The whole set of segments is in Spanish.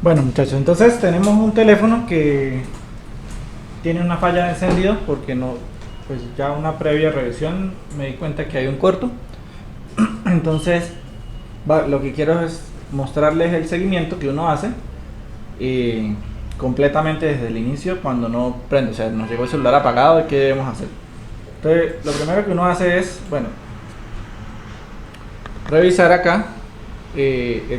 Bueno, muchachos, entonces tenemos un teléfono que tiene una falla de encendido porque no, pues ya una previa revisión me di cuenta que hay un corto. Entonces lo que quiero es mostrarles el seguimiento que uno hace completamente desde el inicio cuando no prende, o sea, nos llegó el celular apagado y qué debemos hacer. Entonces lo primero que uno hace es, bueno, revisar acá.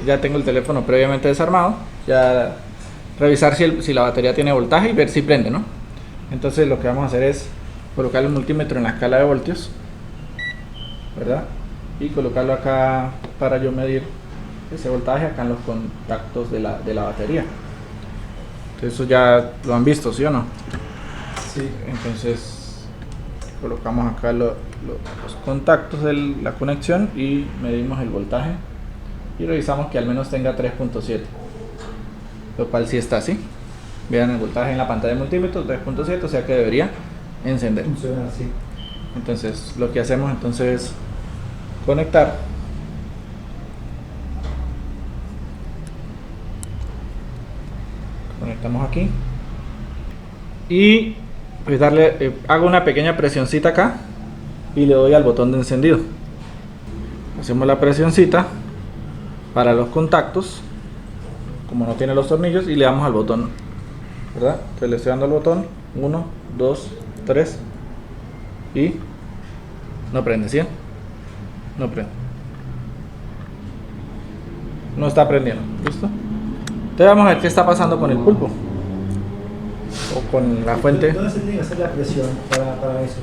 Ya tengo el teléfono previamente desarmado, ya revisar si la batería tiene voltaje y ver si prende, ¿no? Entonces lo que vamos a hacer es colocar el multímetro en la escala de voltios, ¿verdad? Y colocarlo acá para yo medir ese voltaje acá en los contactos de la batería. Entonces eso ya lo han visto, ¿sí o no? Sí. Entonces colocamos acá los contactos de la conexión y medimos el voltaje y revisamos que al menos tenga 3.7, lo cual sí está así. Vean el voltaje en la pantalla del multímetro, 3.7, o sea que debería encender. Funciona así. Entonces lo que hacemos entonces es conectar conectamos aquí y pues darle, hago una pequeña presioncita acá y le doy al botón de encendido. Hacemos la presioncita para los contactos, como no tiene los tornillos, y le damos al botón, ¿verdad? Entonces le estoy dando al botón 1, 2, 3 y no prende, ¿sí? No prende, no está prendiendo, ¿listo? Entonces vamos a ver qué está pasando con el pulpo o con la fuente. ¿Dónde se tiene que hacer la presión para eso?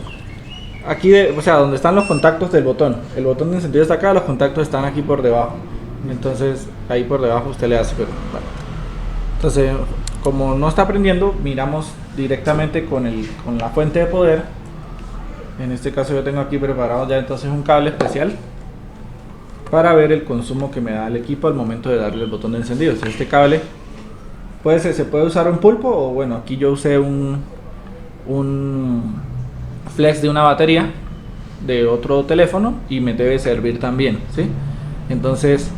Aquí, o sea, donde están los contactos del botón. El botón de encendido está acá, los contactos están aquí por debajo. Entonces, ahí por debajo usted le hace, pero bueno. Entonces, como no está prendiendo, miramos directamente con la fuente de poder. En este caso yo tengo aquí preparado ya entonces un cable especial para ver el consumo que me da el equipo al momento de darle el botón de encendido. Si este cable se puede usar un pulpo, o bueno, aquí yo usé un flex de una batería de otro teléfono y me debe servir también, ¿sí? Entonces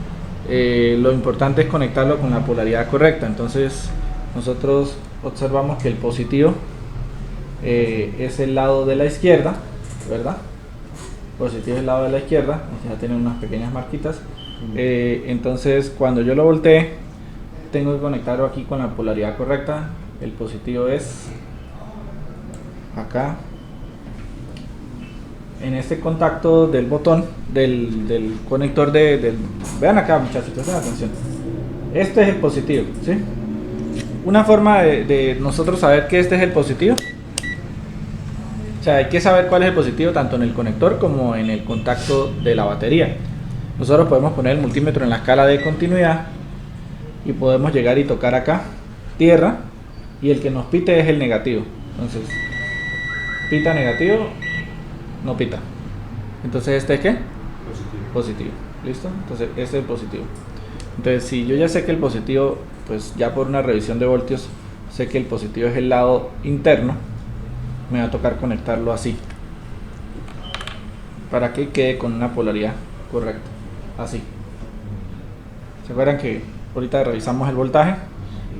lo importante es conectarlo con la polaridad correcta. Entonces nosotros observamos que el positivo es el lado de la izquierda, ¿verdad? Positivo es el lado de la izquierda, ya tiene unas pequeñas marquitas. Entonces cuando yo lo voltee tengo que conectarlo aquí con la polaridad correcta. El positivo es acá en este contacto del botón del conector vean acá, muchachos, presten atención. Este es el positivo, ¿sí? Una forma de nosotros saber que este es el positivo, o sea, hay que saber cuál es el positivo tanto en el conector como en el contacto de la batería. Nosotros podemos poner el multímetro en la escala de continuidad y podemos llegar y tocar acá tierra, y el que nos pite es el negativo. Entonces pita negativo, no pita. Entonces este es ¿qué? Positivo. ¿Listo? Entonces este es el positivo. Entonces si yo ya sé que el positivo, pues ya por una revisión de voltios sé que el positivo es el lado interno, me va a tocar conectarlo así para que quede con una polaridad correcta, así. ¿Se acuerdan que ahorita revisamos el voltaje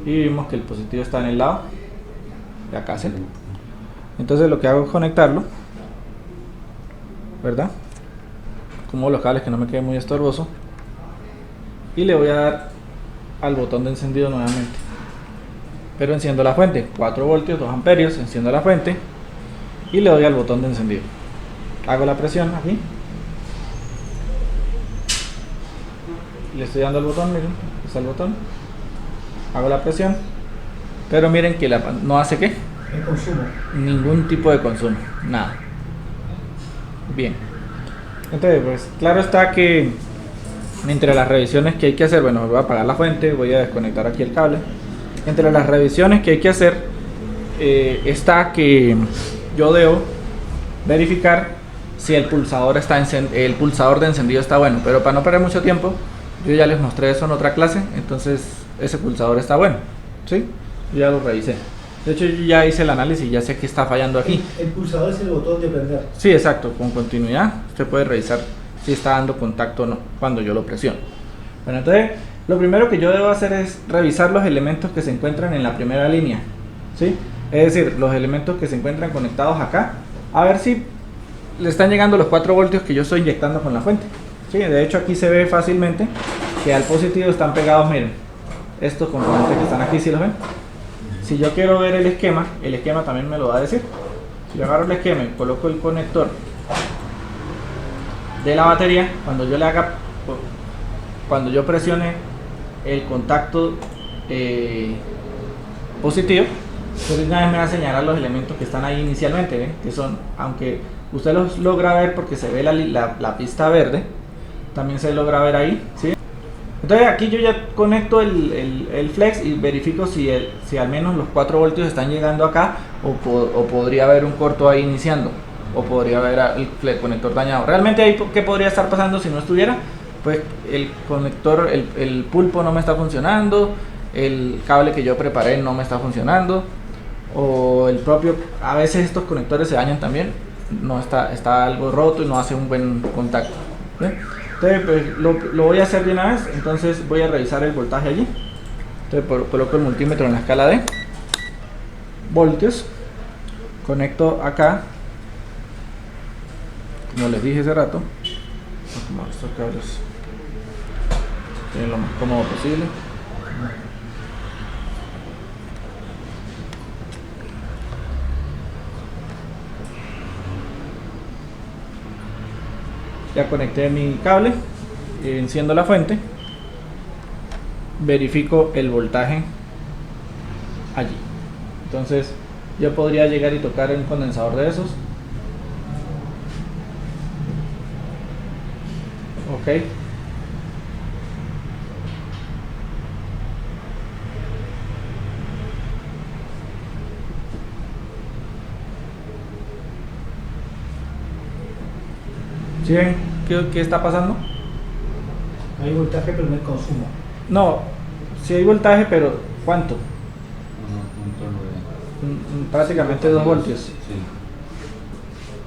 y vimos que el positivo está en el lado de acá, ¿sí? Entonces lo que hago es conectarlo, ¿verdad? Como los cables que no me quede muy estorboso, y le voy a dar al botón de encendido nuevamente, pero enciendo la fuente, 4 voltios, 2 amperios, enciendo la fuente y le doy al botón de encendido. Hago la presión aquí, le estoy dando al botón, miren, está el botón, hago la presión, pero miren que no hace ¿qué? El consumo. Ningún tipo de consumo, nada. Bien, entonces pues claro está que entre las revisiones que hay que hacer, bueno, voy a apagar la fuente, voy a desconectar aquí el cable. Entre las revisiones que hay que hacer está que yo debo verificar si el pulsador el pulsador de encendido está bueno, pero para no perder mucho tiempo, yo ya les mostré eso en otra clase. Entonces ese pulsador está bueno, ¿sí? Yo ya lo revisé. De hecho yo ya hice el análisis y ya sé que está fallando aquí. El pulsador es el botón de prender. Sí, exacto, con continuidad usted puede revisar si está dando contacto o no cuando yo lo presiono. Bueno, entonces Lo primero que yo debo hacer es revisar los elementos que se encuentran en la primera línea, ¿sí? Es decir, los elementos que se encuentran conectados acá, a ver si le están llegando los 4 voltios que yo estoy inyectando con la fuente. Sí, de hecho aquí se ve fácilmente que al positivo están pegados, miren, estos componentes que están aquí, ¿sí los ven? Si yo quiero ver el esquema también me lo va a decir. Si yo agarro el esquema y coloco el conector de la batería, cuando yo presione el contacto positivo, entonces una vez me va a señalar los elementos que están ahí inicialmente, ¿ven? Que son, aunque usted los logra ver porque se ve la pista verde, también se logra ver ahí, ¿sí? Entonces aquí yo ya conecto el flex y verifico si al menos los 4 voltios están llegando acá o podría haber un corto ahí iniciando o podría haber el conector dañado. Realmente ahí, ¿qué podría estar pasando si no estuviera? Pues el conector, el pulpo no me está funcionando, el cable que yo preparé no me está funcionando, o el propio, a veces estos conectores se dañan también, no está algo roto y no hace un buen contacto, ¿sí? Entonces pues, lo voy a hacer de una vez. Entonces voy a revisar el voltaje allí. Entonces coloco el multímetro en la escala de voltios, conecto acá, como les dije hace rato, como estos cables tienen lo más cómodo posible. Ya conecté mi cable, enciendo la fuente, verifico el voltaje allí. Entonces yo podría llegar y tocar un condensador de esos. Ok. ¿Sí ven qué está pasando? Hay voltaje, pero no hay consumo. No, sí hay voltaje, pero ¿cuánto? 1.9. Prácticamente 2 voltios. Sí.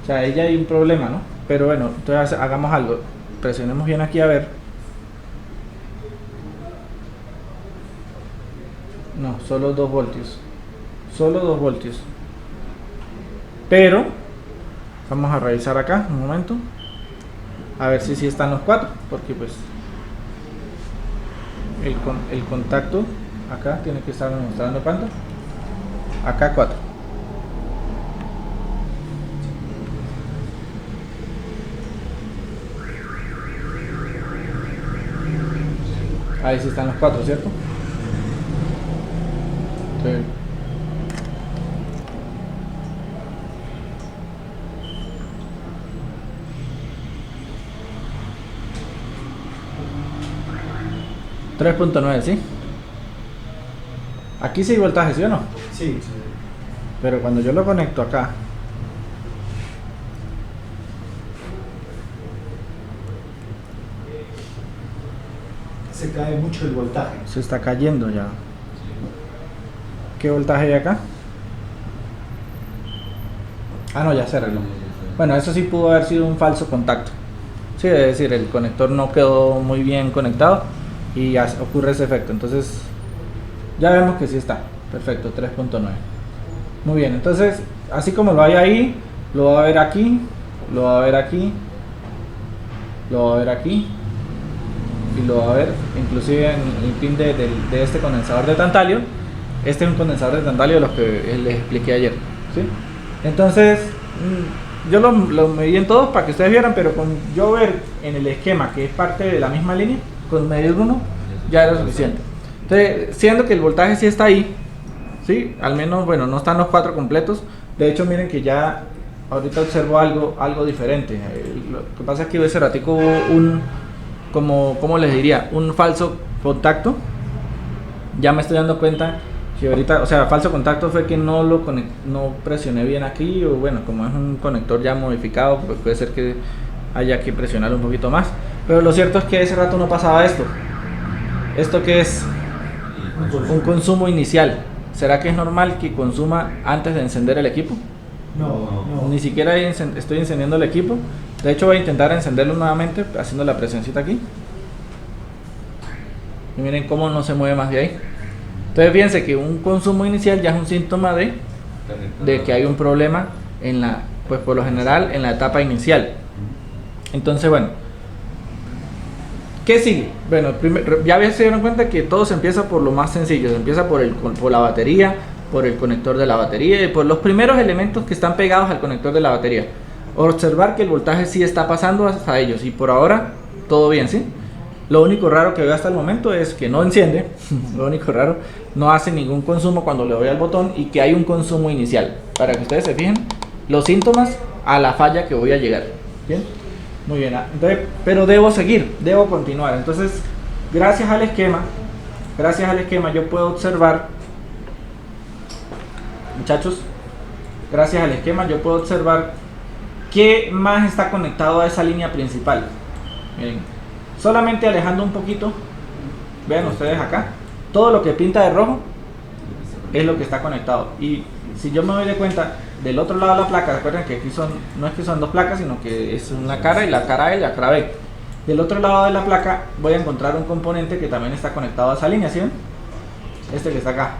O sea, ahí ya hay un problema, ¿no? Pero bueno, entonces hagamos algo. Presionemos bien aquí a ver. No, solo 2 voltios. Solo 2 voltios. Pero vamos a revisar acá un momento. A ver si sí están los 4, porque pues el contacto acá tiene que estar mostrando cuánto. Acá 4. Ahí sí están los 4, ¿cierto? Sí. 3.9, ¿sí? Aquí sí hay voltaje, ¿sí o no? Sí. Pero cuando yo lo conecto acá, Se cae mucho el voltaje. se está cayendo ya. ¿Qué voltaje hay acá? Ah, no, ya se arregló. Bueno, eso sí pudo haber sido un falso contacto. Sí, es decir, el conector no quedó muy bien conectado y ya ocurre ese efecto. Entonces, ya vemos que sí está. Perfecto, 3.9. Muy bien, entonces, así como lo hay ahí, lo va a ver aquí, lo va a ver aquí, lo va a ver aquí y lo va a ver inclusive en el pin de este condensador de tantalio. Este es un condensador de tantalio de los que les expliqué ayer, ¿sí? Entonces, yo lo medí en todos para que ustedes vieran, pero con yo ver en el esquema que es parte de la misma línea, con medir uno ya era suficiente. Entonces, siendo que el voltaje sí está ahí, ¿sí? Al menos, bueno, no están los 4 completos. De hecho, miren que ya ahorita observo algo diferente. Lo que pasa es que ese ratico hubo un, ¿cómo les diría? Un falso contacto. Ya me estoy dando cuenta que ahorita, o sea, falso contacto fue que no presioné bien aquí, o bueno, como es un conector ya modificado, pues puede ser que haya que presionar un poquito más. Pero lo cierto es que ese rato no pasaba esto. ¿Esto qué es? Un consumo inicial. ¿Será que es normal que consuma antes de encender el equipo? No. Ni siquiera estoy encendiendo el equipo. De hecho voy a intentar encenderlo nuevamente haciendo la presioncita aquí. Y miren cómo no se mueve más de ahí. Entonces fíjense que un consumo inicial ya es un síntoma de que hay un problema en la, pues por lo general en la etapa inicial. Entonces bueno, ¿qué sigue? Bueno, ya se dieron cuenta que todo se empieza por lo más sencillo, se empieza por la batería, por el conector de la batería y por los primeros elementos que están pegados al conector de la batería. Observar que el voltaje sí está pasando hasta ellos y por ahora todo bien, ¿sí? Lo único raro que veo hasta el momento es que no enciende, lo único raro, no hace ningún consumo cuando le doy al botón y que hay un consumo inicial. Para que ustedes se fijen los síntomas a la falla que voy a llegar. ¿Bien? Muy bien, entonces, pero debo seguir, debo continuar. Entonces, gracias al esquema yo puedo observar, muchachos, gracias al esquema yo puedo observar qué más está conectado a esa línea principal. Miren, solamente alejando un poquito, vean ustedes acá, todo lo que pinta de rojo es lo que está conectado. Y si yo me doy de cuenta, del otro lado de la placa, recuerden que aquí no es que son dos placas, sino que es una cara y la cara A y la cara B. Del otro lado de la placa voy a encontrar un componente que también está conectado a esa línea, ¿sí ven? Este que está acá.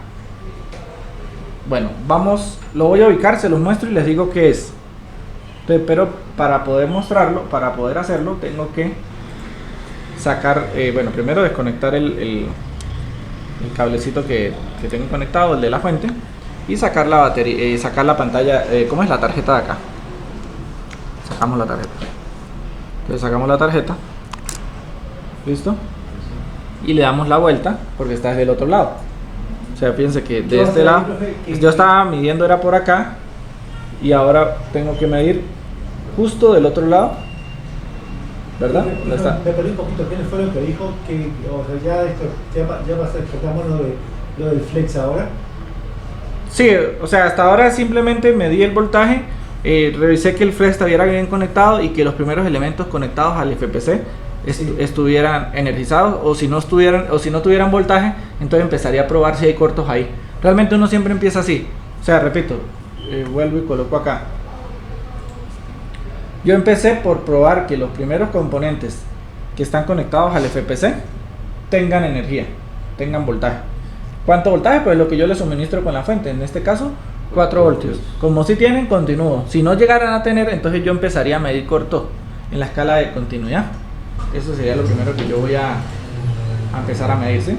Bueno, vamos, lo voy a ubicar, se los muestro y les digo qué es. Entonces, pero para poder mostrarlo, para poder hacerlo, tengo que sacar, bueno, primero desconectar el cablecito que tengo conectado, el de la fuente, y sacar la batería, sacar la pantalla, ¿cómo es la tarjeta de acá? Sacamos la tarjeta. Entonces sacamos la tarjeta, listo, y le damos la vuelta porque está desde el otro lado. O sea, fíjense que de este lado, yo estaba midiendo era por acá y ahora tengo que medir justo del otro lado, ¿verdad? Me perdí un poquito. ¿Quién fue lo que dijo? Que, o sea, ya pasa, tocamos lo del flex ahora. Sí, o sea, hasta ahora simplemente medí el voltaje, revisé que el flex estuviera bien conectado y que los primeros elementos conectados al FPC estuvieran energizados, o si no tuvieran voltaje, entonces empezaría a probar si hay cortos ahí. Realmente uno siempre empieza así. O sea, repito, vuelvo y coloco acá. Yo empecé por probar que los primeros componentes que están conectados al FPC tengan energía, tengan voltaje. ¿Cuánto voltaje? Pues lo que yo le suministro con la fuente, en este caso 4 voltios. Como si tienen, continúo. Si no llegaran a tener, entonces yo empezaría a medir corto en la escala de continuidad. Eso sería lo primero que yo voy a empezar a medir, ¿sí?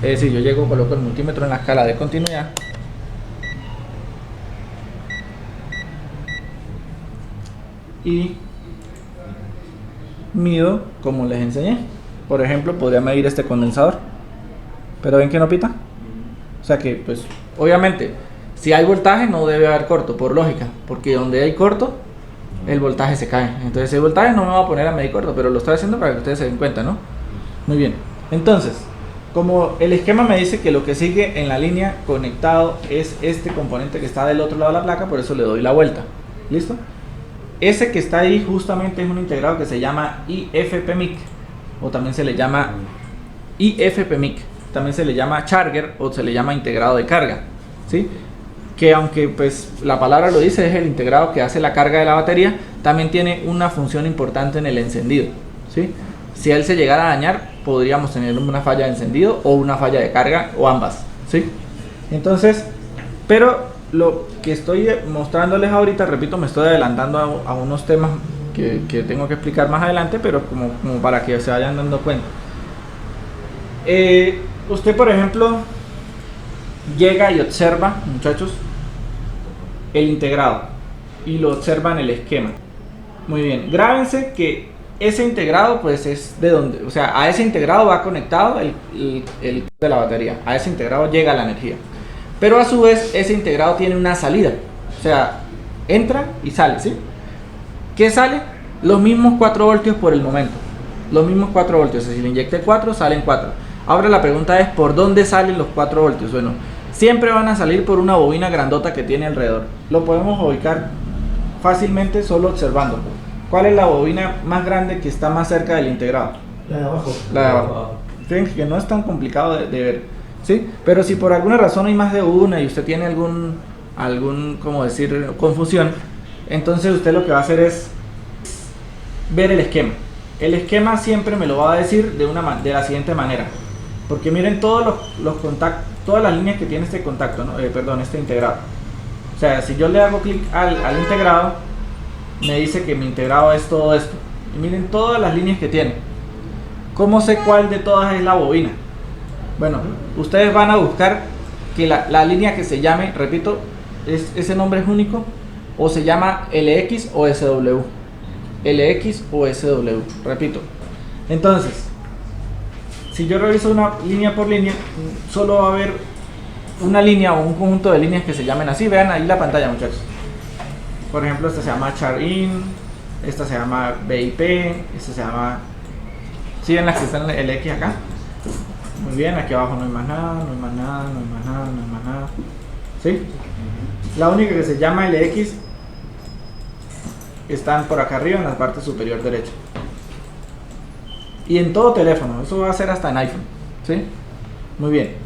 Es decir, yo llego, coloco el multímetro en la escala de continuidad. Y mido como les enseñé. Por ejemplo, podría medir este condensador, pero ven que no pita. O sea que, pues, obviamente, si hay voltaje no debe haber corto, por lógica, porque donde hay corto, el voltaje se cae. Entonces, el voltaje no me va a poner a medir corto, pero lo estoy haciendo para que ustedes se den cuenta, ¿no? Muy bien. Entonces, como el esquema me dice que lo que sigue en la línea conectado es este componente que está del otro lado de la placa, por eso le doy la vuelta. ¿Listo? Ese que está ahí justamente es un integrado que se llama IFPMIC, o también se le llama IFPMIC, también se le llama charger o se le llama integrado de carga, ¿sí? Que aunque pues la palabra lo dice, es el integrado que hace la carga de la batería, también tiene una función importante en el encendido, ¿sí? Si él se llegara a dañar, podríamos tener una falla de encendido o una falla de carga, o ambas, ¿sí? Entonces, pero lo que estoy mostrándoles ahorita, repito, me estoy adelantando a unos temas que tengo que explicar más adelante, pero como para que se vayan dando cuenta. Usted, por ejemplo, llega y observa, muchachos, el integrado y lo observa en el esquema. Muy bien, grábense que ese integrado pues es de donde, o sea, a ese integrado va conectado el de la batería, a ese integrado llega la energía, pero a su vez ese integrado tiene una salida, o sea, entra y sale, ¿sí? ¿Qué sale? Los mismos 4 voltios por el momento, los mismos 4 voltios, si le inyecte 4, salen 4. Ahora la pregunta es, ¿por dónde salen los 4 voltios? Bueno, siempre van a salir por una bobina grandota que tiene alrededor. Lo podemos ubicar fácilmente solo observando. ¿Cuál es la bobina más grande que está más cerca del integrado? La de abajo. La de abajo. Fíjense que no es tan complicado de ver, ¿sí? Pero si por alguna razón hay más de una y usted tiene algún como decir, confusión, entonces usted lo que va a hacer es ver el esquema. El esquema siempre me lo va a decir de la siguiente manera. Porque miren todos los contactos, todas las líneas que tiene este contacto, ¿no? Perdón, este integrado. O sea, si yo le hago clic al integrado, me dice que mi integrado es todo esto. Y miren todas las líneas que tiene. ¿Cómo sé cuál de todas es la bobina? Bueno, ustedes van a buscar que la línea que se llame, repito, ese nombre es único, o se llama LX o SW. LX o SW, repito. Entonces, si yo reviso una línea por línea, solo va a haber una línea o un conjunto de líneas que se llamen así. Vean ahí la pantalla, muchachos. Por ejemplo, esta se llama char-in, esta se llama BIP, esta se llama... ¿Sí ven las que están en el X acá? Muy bien, aquí abajo no hay más nada, no hay más nada, no hay más nada, no hay más nada. ¿Sí? La única que se llama LX están por acá arriba en la parte superior derecha. Y en todo teléfono, eso va a ser hasta en iPhone. ¿Sí? Muy bien.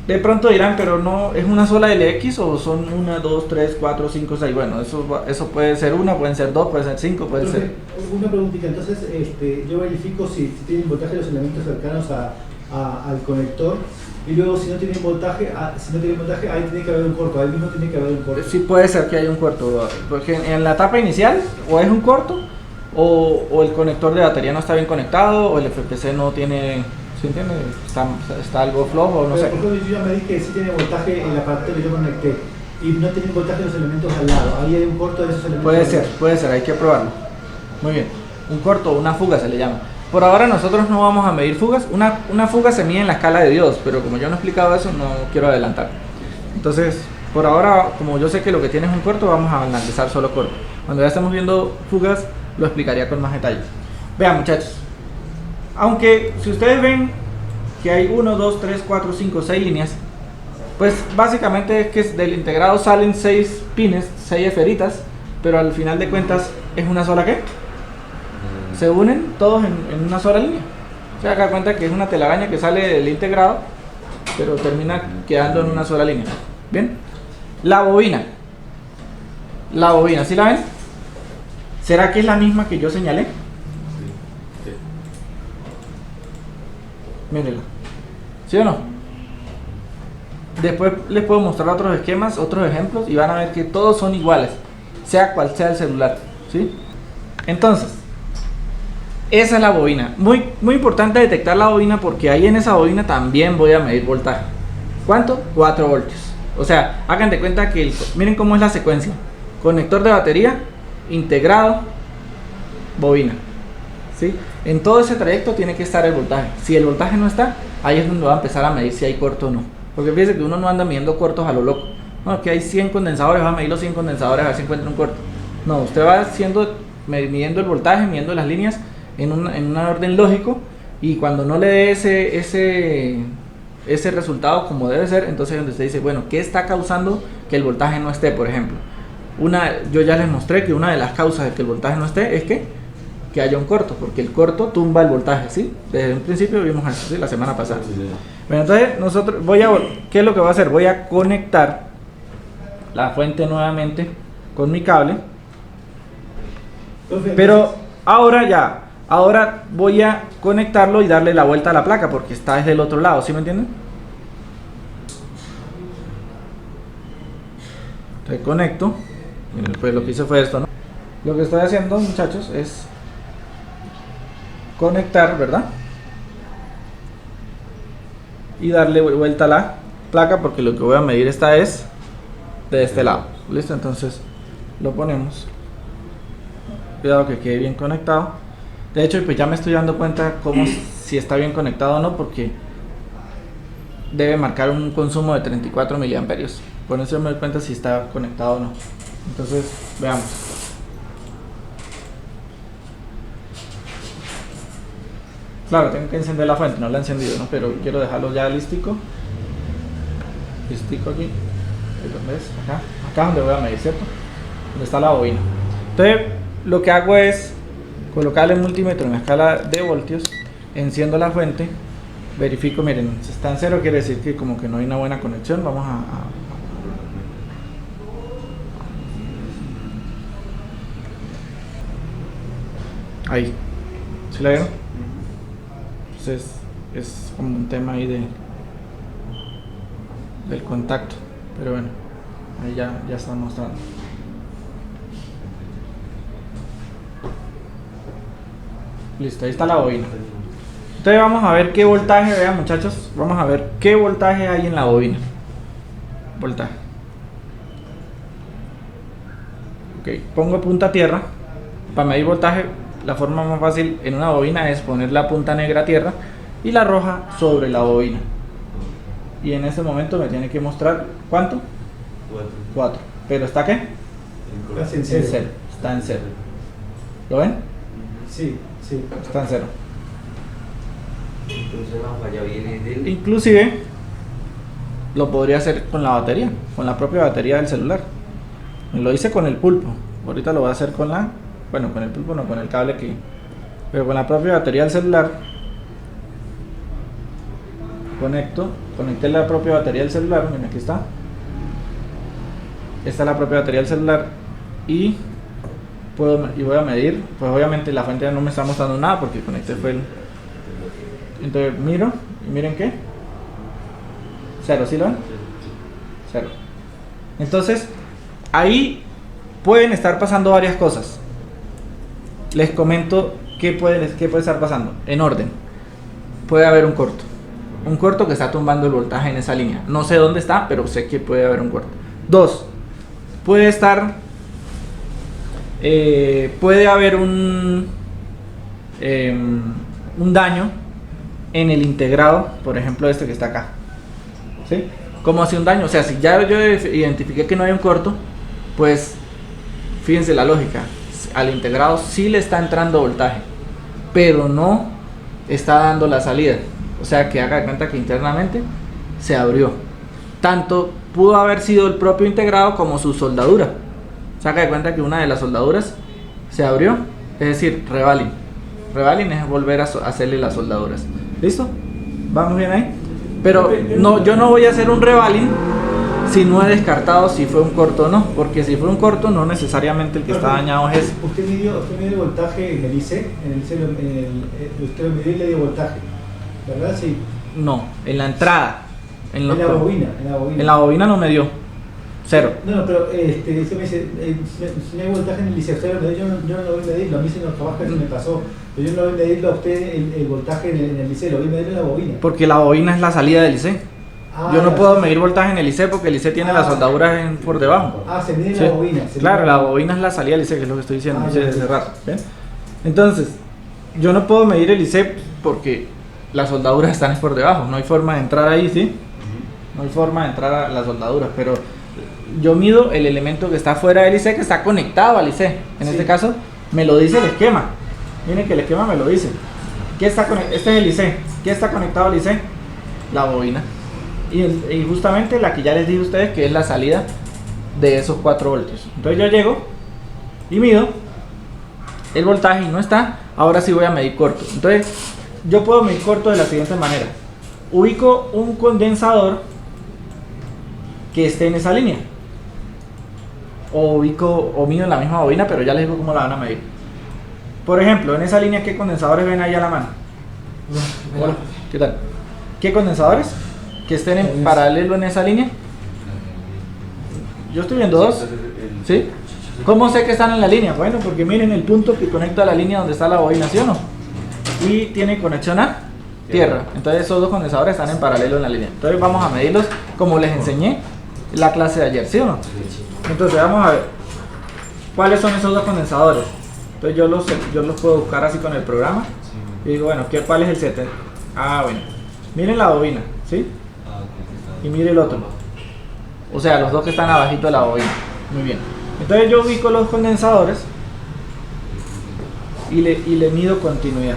De pronto dirán, pero no, ¿es una sola LX o son 1, 2, 3, 4, 5, 6? Bueno, eso puede ser una, pueden ser dos, puede ser 5, puede ser... Una preguntita, entonces yo verifico si tienen voltaje los elementos cercanos al conector, y luego si no tienen voltaje, ahí tiene que haber un corto, ahí mismo tiene que haber un corto. Sí, puede ser que haya un corto, porque en la etapa inicial o es un corto o el conector de batería no está bien conectado o el FPC no tiene... ¿Sí entiende? Está algo flojo o no sé. Por ejemplo, yo ya me di que sí tiene voltaje el aparato que yo conecté y no tienen voltaje los elementos al lado. Ahí hay un corto de esos elementos. Puede ser, hay que probarlo. Muy bien. Un corto, una fuga se le llama. Por ahora nosotros no vamos a medir fugas. Una fuga se mide en la escala de Dios, pero como yo no he explicado eso, no quiero adelantar. Entonces, por ahora, como yo sé que lo que tiene es un corto, vamos a analizar solo corto. Cuando ya estemos viendo fugas, lo explicaría con más detalle. Vean, muchachos. Aunque si ustedes ven que hay 1, 2, 3, 4, 5, 6 líneas, pues básicamente es que del integrado salen 6 pines, 6 esferitas, pero al final de cuentas es una sola ¿qué? Se unen todos en una sola línea. Se da cuenta que es una telaraña que sale del integrado, pero termina quedando en una sola línea. Bien, la bobina, ¿sí la ven? ¿Será que es la misma que yo señalé? Mírenla. ¿Sí o no? Después les puedo mostrar otros esquemas, otros ejemplos y van a ver que todos son iguales, sea cual sea el celular. ¿Sí? Entonces, esa es la bobina. Muy importante detectar la bobina porque ahí en esa bobina también voy a medir voltaje. ¿Cuánto? 4 voltios. O sea, hagan de cuenta que miren cómo es la secuencia. Conector de batería, integrado, bobina. ¿Sí? En todo ese trayecto tiene que estar el voltaje. Si el voltaje no está, ahí es donde va a empezar a medir si hay corto o no. Porque fíjense que uno no anda midiendo cortos a lo loco. No, que hay 100 condensadores, va a medir los 100 condensadores a ver si encuentra un corto. No, usted va midiendo el voltaje, midiendo las líneas en un orden lógico, y cuando no le dé ese resultado como debe ser, entonces es donde usted dice, bueno, ¿qué está causando que el voltaje no esté? Por ejemplo, yo ya les mostré que una de las causas de que el voltaje no esté es que haya un corto, porque el corto tumba el voltaje, ¿sí? Desde un principio vimos eso, ¿sí? La semana pasada. Bueno, entonces ¿qué es lo que voy a hacer? Voy a conectar la fuente nuevamente con mi cable, pero ahora voy a conectarlo y darle la vuelta a la placa, porque está desde el otro lado, ¿sí me entienden? Entonces conecto, pues lo que hice fue esto, ¿no? Lo que estoy haciendo, muchachos, es conectar, ¿verdad? Y darle vuelta a la placa, porque lo que voy a medir es de este lado. ¿Listo? Entonces lo ponemos. Cuidado que quede bien conectado. De hecho, pues ya me estoy dando cuenta si está bien conectado o no, porque debe marcar un consumo de 34 miliamperios. Con eso me doy cuenta si está conectado o no. Entonces, veamos. Claro, tengo que encender la fuente, no la he encendido, ¿no? Pero quiero dejarlo ya listico. Listico aquí. ¿Ves? Acá donde voy a medir, ¿cierto? Donde está la bobina. Entonces, lo que hago es colocar el multímetro en la escala de voltios, enciendo la fuente, verifico, miren, si está en 0 quiere decir que como que no hay una buena conexión. Vamos Ahí. ¿Sí la vieron? Entonces es como un tema ahí del contacto. Pero bueno, ahí ya está mostrando. Listo, ahí está la bobina. Entonces vamos a ver qué voltaje, vean muchachos, vamos a ver qué voltaje hay en la bobina. Voltaje. Ok, pongo punta a tierra. Para medir voltaje, la forma más fácil en una bobina es poner la punta negra a tierra y la roja sobre la bobina. Y en ese momento me tiene que mostrar ¿cuánto? 4. ¿Pero está qué? Casi en cero. Está en 0. ¿Lo ven? Sí. Está en 0. Entonces la falla viene del... Inclusive lo podría hacer con la batería, con la propia batería del celular. Lo hice con el pulpo. Ahorita lo voy a hacer con la... Bueno, con el pulpo no, con el cable aquí. Pero con la propia batería del celular. Conecté la propia batería del celular. Miren, aquí está. Esta es la propia batería del celular. Y voy a medir. Pues obviamente la fuente no me está mostrando nada porque conecté fue el... Entonces miro y miren qué. 0, ¿sí lo ven? 0. Entonces ahí pueden estar pasando varias cosas. Les comento qué puede estar pasando en orden. Puede haber un corto que está tumbando el voltaje en esa línea. No sé dónde está, pero sé que puede haber un corto. 2, puede haber un daño en el integrado, por ejemplo este que está acá. ¿Sí? ¿Cómo hace un daño? O sea, si ya yo identifiqué que no hay un corto, pues fíjense la lógica. Al integrado sí le está entrando voltaje, pero no está dando la salida. O sea, que haga de cuenta que internamente se abrió. Tanto pudo haber sido el propio integrado como su soldadura. Se haga de cuenta que una de las soldaduras se abrió, es decir, revaling. Revaling es volver a hacerle las soldaduras. ¿Listo? ¿Vamos bien ahí? Pero no, yo no voy a hacer un revaling si no he descartado si fue un corto o no, porque si fue un corto no necesariamente el que está dañado es ese. Usted midió el voltaje en el IC, usted midió y le dio voltaje, ¿verdad? Sí. No, en la entrada. En la bobina. En la bobina no me dio. 0. No, pero usted me dice, si no hay voltaje en el IC, yo no lo voy a medirlo, a mí se nos trabaja, se me pasó. Pero yo no voy a medirlo a usted el voltaje en el IC, lo voy a medir en la bobina. Porque la bobina es la salida del IC. Yo no puedo medir voltaje en el IC porque el IC tiene las soldaduras por debajo. Se mide en la bobina. Claro, la bobina es la salida del IC, que es lo que estoy diciendo. Desde rato. ¿Ven? Entonces, yo no puedo medir el IC porque las soldaduras están por debajo. No hay forma de entrar ahí, ¿sí? No hay forma de entrar a las soldaduras, pero yo mido el elemento que está fuera del IC, que está conectado al IC. En este caso, me lo dice el esquema. Miren que el esquema me lo dice. Este es el IC. ¿Qué está conectado al IC? La bobina. Y justamente la que ya les dije a ustedes que es la salida de esos 4 voltios. Entonces yo llego y mido el voltaje y no está. Ahora sí voy a medir corto. Entonces yo puedo medir corto de la siguiente manera. Ubico un condensador que esté en esa línea. O mido en la misma bobina, pero ya les digo cómo la van a medir. Por ejemplo, en esa línea, ¿qué condensadores ven ahí a la mano? Hola, ¿qué tal? ¿Qué condensadores que estén en paralelo en esa línea? Yo estoy viendo 2. ¿Sí? ¿Cómo sé que están en la línea? Bueno, porque miren el punto que conecta a la línea donde está la bobina, ¿sí o no? Y tiene conexión a tierra. Entonces esos 2 condensadores están en paralelo en la línea. Entonces vamos a medirlos como les enseñé en la clase de ayer, ¿sí o no? Entonces vamos a ver cuáles son esos 2 condensadores. Entonces yo los puedo buscar así con el programa. Y digo, bueno, ¿cuál es el set? Bueno. Miren la bobina, ¿sí? Y mire el otro. O sea, los 2 que están abajito de la bobina. Muy bien. Entonces yo ubico los condensadores y le mido continuidad.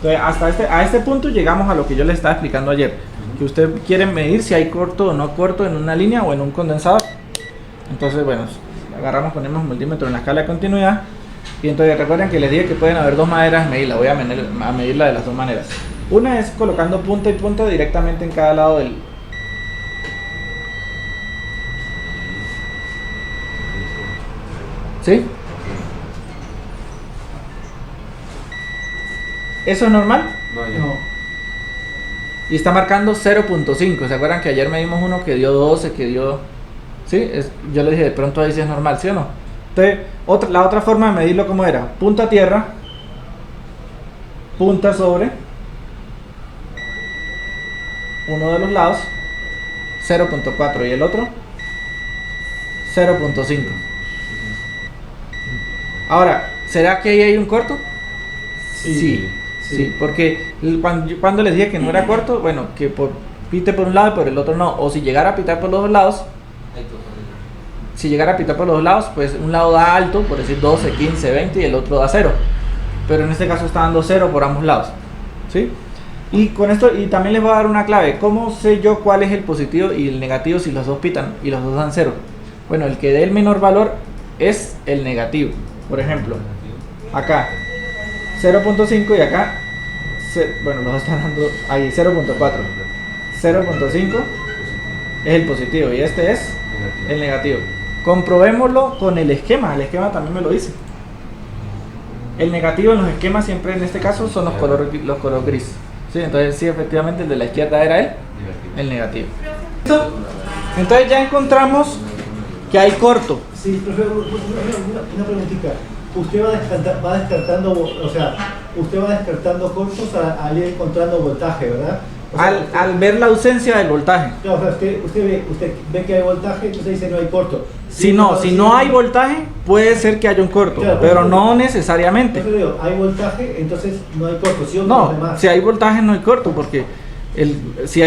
Entonces a este punto llegamos a lo que yo les estaba explicando ayer. Que usted quiere medir si hay corto o no corto en una línea o en un condensador. Entonces, bueno, agarramos, ponemos un multímetro en la escala de continuidad. Y entonces recuerden que les dije que pueden haber 2 maneras de medirla. Voy a medirla de las 2 maneras. Una es colocando punta y punta directamente en cada lado del... ¿Sí? ¿Eso es normal? No, ya. No. Y está marcando 0.5. ¿Se acuerdan que ayer medimos uno que dio 12, que dio... ¿Sí? Yo le dije, de pronto ahí sí es normal, ¿sí o no? Entonces, la otra forma de medirlo, ¿cómo era? Punta a tierra, punta sobre uno de los lados, 0.4, y el otro 0.5. Ahora, ¿será que ahí hay un corto? Sí, porque cuando les dije que no era corto, bueno, que pite por un lado y por el otro no, o si llegara a pitar por los dos lados, si llegara a pitar por los dos lados, pues un lado da alto, por decir 12, 15, 20, y el otro da 0, pero en este caso está dando 0 por ambos lados, ¿sí? Y con esto, y también les voy a dar una clave. ¿Cómo sé yo cuál es el positivo y el negativo si los dos pitan y los dos dan 0? Bueno, el que dé el menor valor es el negativo. Por ejemplo, acá 0.5 y acá, bueno, los dos están dando ahí 0.4. 0.5 es el positivo y este es el negativo. Comprobémoslo con el esquema también me lo dice. El negativo en los esquemas siempre en este caso son los color gris. ¿Sí? Entonces sí, efectivamente el de la izquierda era el negativo. Entonces ya encontramos que hay corto. Sí, profe, una preguntita. Usted va descartando, o sea, usted va descartando cortos al ir encontrando voltaje, ¿verdad? O sea, Al ver la ausencia del voltaje. no, o sea, usted ve que hay voltaje, entonces dice no hay corto. Si no hay voltaje, puede ser que haya un corto, Claro, pero no necesariamente. Entonces digo, hay voltaje, entonces no hay corto. ¿Sí o No, los demás? si hay voltaje no hay corto, porque si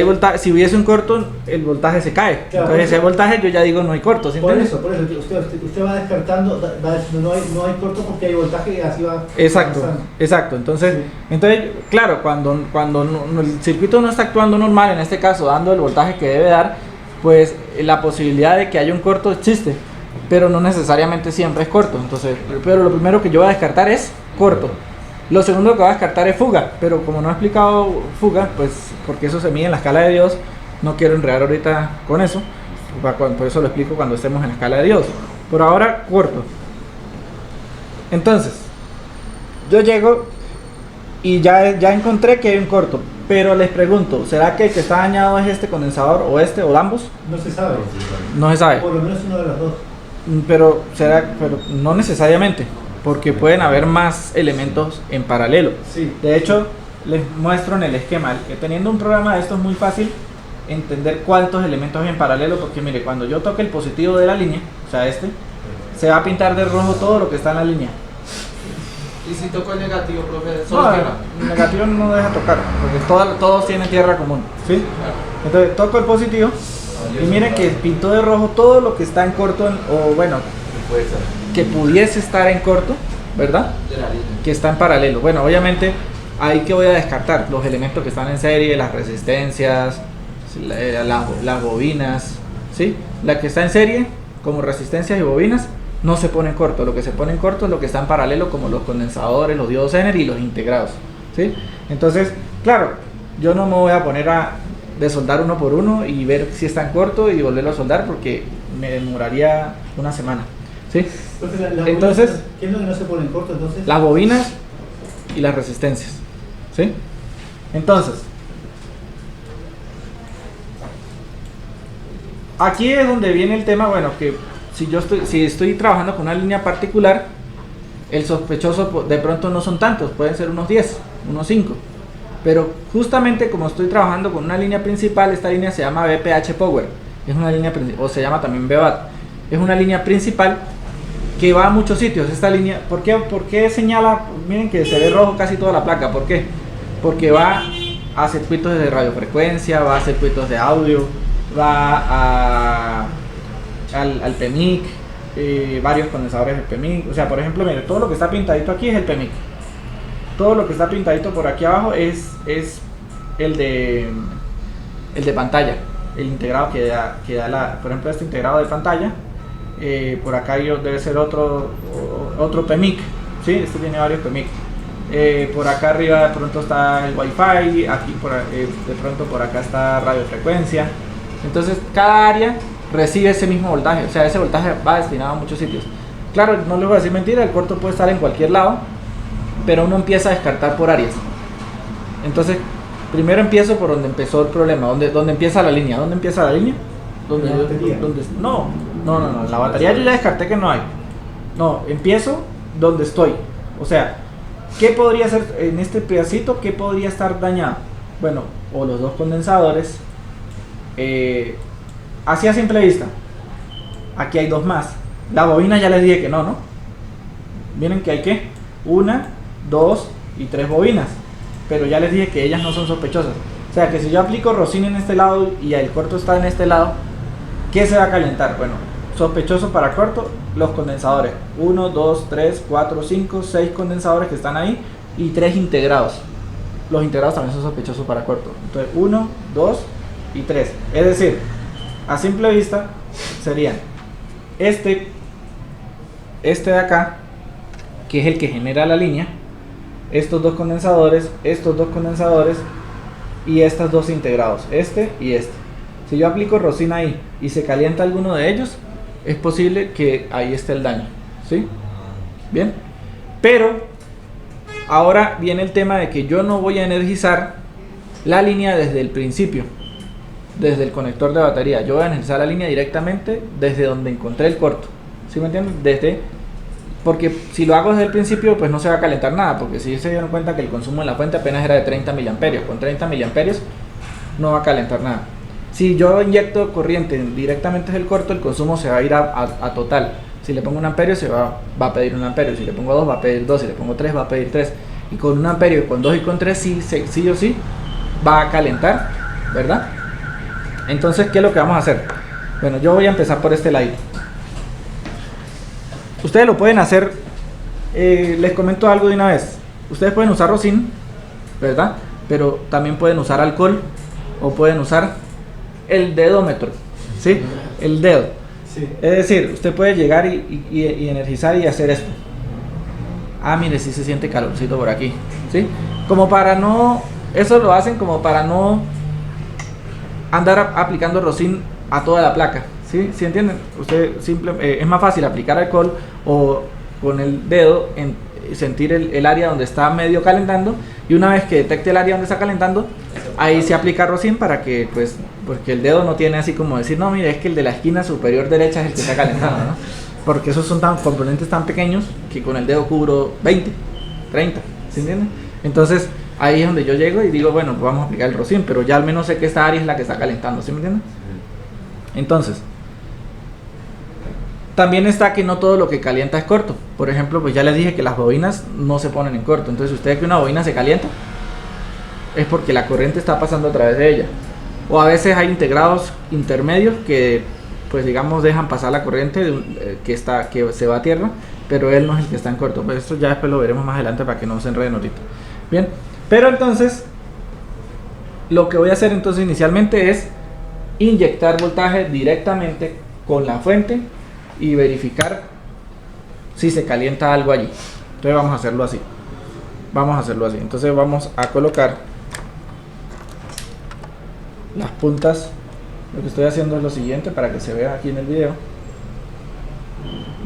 hubiese un corto, el voltaje se cae. Claro, Entonces si hay voltaje, yo ya digo no hay corto. ¿Sí Por entiendes? eso, usted va descartando, va diciendo no hay corto porque hay voltaje y así va. Exacto, avanzando. exacto. Entonces, Sí. entonces claro, cuando el circuito no está actuando normal, en este caso dando el voltaje que debe dar, pues la posibilidad de que haya un corto existe, pero no necesariamente siempre es corto. Entonces, pero lo primero que yo voy a descartar es corto. Lo segundo que voy a descartar es fuga, pero como no he explicado fuga, pues porque eso se mide en la escala de Dios, no quiero enredar ahorita con eso, por eso lo explico cuando estemos en la escala de Dios. Por ahora, corto. Entonces, yo llego y ya encontré que hay un corto, pero les pregunto, ¿será que el que está dañado es este condensador o este o ambos? No se sabe. No se sabe, Por lo menos uno de los dos. pero no necesariamente, porque pueden haber más elementos en paralelo. Sí. De hecho, les muestro en el esquema, que teniendo un programa de esto es muy fácil entender cuántos elementos hay en paralelo, porque mire, cuando yo toque el positivo de la línea, o sea se va a pintar de rojo todo lo que está en la línea. ¿Y si toco el negativo, profe? No, ¿Solo quema? el negativo no deja tocar, porque todos tienen tierra común, ¿sí? Entonces toco el positivo y miren que pintó de rojo todo lo que está en corto, o bueno, Puede ser. que pudiese estar en corto, ¿verdad? De la línea. Que está en paralelo. Bueno, obviamente ahí que voy a descartar los elementos que están en serie, las resistencias, las bobinas, ¿sí? La que está en serie, como resistencias y bobinas, no se pone en corto. Lo que se pone en corto es lo que está en paralelo, como los condensadores, los diodos Zener y los integrados, ¿sí? Entonces, claro, yo no me voy a poner a desoldar uno por uno y ver si está en corto y volverlo a soldar, porque me demoraría una semana, ¿sí? Entonces, ¿qué es lo que no se pone en corto entonces? Las bobinas y las resistencias, ¿sí? Entonces, aquí es donde viene el tema, bueno, que si estoy trabajando con una línea particular, el sospechoso de pronto no son tantos, pueden ser unos 10, unos 5. Pero justamente como estoy trabajando con una línea principal, esta línea se llama BPH Power, es una línea o se llama también BBAT, es una línea principal que va a muchos sitios. Esta línea, ¿por qué señala? Miren que se ve rojo casi toda la placa. ¿Por qué? Porque va a circuitos de radiofrecuencia, va a circuitos de audio, va al PMIC, varios condensadores del PMIC. O sea, por ejemplo, miren, todo lo que está pintadito aquí es el PMIC. Todo lo que está pintadito por aquí abajo es el de pantalla, el integrado que da por ejemplo, este integrado de pantalla. Por acá debe ser otro PMIC, ¿sí? Este tiene varios PMIC. Por acá arriba de pronto está el Wi-Fi, aquí de pronto por acá está radiofrecuencia. Entonces cada área recibe ese mismo voltaje, o sea, ese voltaje va destinado a muchos sitios. Claro, no les voy a decir mentira, el corto puede estar en cualquier lado, pero uno empieza a descartar por áreas. Entonces, primero empiezo por donde empezó el problema, donde empieza la línea. ¿Dónde empieza la línea? La batería. No, la batería yo ya descarté que no hay. No, empiezo donde estoy. O sea, ¿qué podría ser en este pedacito? ¿Qué podría estar dañado? Bueno, o los dos condensadores. Así a simple vista. Aquí hay dos más. La bobina ya les dije que no. Miren que hay que 1, 2 y 3 bobinas. Pero ya les dije que ellas no son sospechosas. O sea que si yo aplico Rosin en este lado y el corto está en este lado, ¿qué se va a calentar? Bueno, sospechoso para corto, los condensadores. 1, 2, 3, 4, 5, 6 condensadores que están ahí y 3 integrados. Los integrados también son sospechosos para corto. Entonces 1, 2 y 3. Es decir, a simple vista serían este de acá, que es el que genera la línea, estos dos condensadores y estos dos integrados, este y este. Si yo aplico Rosin ahí y se calienta alguno de ellos, es posible que ahí esté el daño, ¿sí? Bien, pero ahora viene el tema de que yo no voy a energizar la línea desde el principio, desde el conector de batería. Yo voy a energizar la línea directamente desde donde encontré el corto, ¿sí me entienden? Porque si lo hago desde el principio, pues no se va a calentar nada, porque si se dieron cuenta que el consumo en la fuente apenas era de 30 miliamperios, con 30 miliamperios no va a calentar nada. Si yo inyecto corriente directamente desde el corto, el consumo se va a ir a total. Si le pongo 1 amperio, va a pedir 1 amperio, si le pongo 2 va a pedir 2, si le pongo 3 va a pedir 3, y con 1 amperio, con 2 y con 3 sí o sí va a calentar, ¿verdad? Entonces, ¿qué es lo que vamos a hacer? Bueno, yo voy a empezar por este ladito. Ustedes lo pueden hacer, les comento algo de una vez. Ustedes pueden usar Rosin, ¿verdad? Pero también pueden usar alcohol o pueden usar el dedómetro, ¿sí? El dedo. Sí. Es decir, usted puede llegar y energizar y hacer esto. Ah, mire, sí se siente calorcito por aquí, ¿sí? Como para no, eso lo hacen como para no andar aplicando Rosin a toda la placa. ¿Sí? ¿Sí entienden? Usted es más fácil aplicar alcohol o con el dedo sentir el área donde está medio calentando, y una vez que detecte el área donde está calentando, ahí se aplica Rosin para que, pues, porque el dedo no tiene así como decir, no, mire, es que el de la esquina superior derecha es el que está calentando, ¿no? Porque esos son componentes tan pequeños que con el dedo cubro 20, 30, ¿sí entienden? Entonces ahí es donde yo llego y digo, bueno, pues vamos a aplicar el Rosin, pero ya al menos sé que esta área es la que está calentando, ¿sí me entienden? Entonces, también está que no todo lo que calienta es corto. Por ejemplo, pues ya les dije que las bobinas no se ponen en corto. Entonces, si ustedes que una bobina se calienta, es porque la corriente está pasando a través de ella. O a veces hay integrados intermedios que, pues digamos, dejan pasar la corriente que se va a tierra, pero él no es el que está en corto. Pues esto ya después lo veremos más adelante para que no se enreden ahorita. Bien, pero entonces, lo que voy a hacer entonces inicialmente es inyectar voltaje directamente con la fuente y verificar si se calienta algo allí. Entonces vamos a hacerlo así. Entonces vamos a colocar las puntas. Lo que estoy haciendo es lo siguiente para que se vea aquí en el video.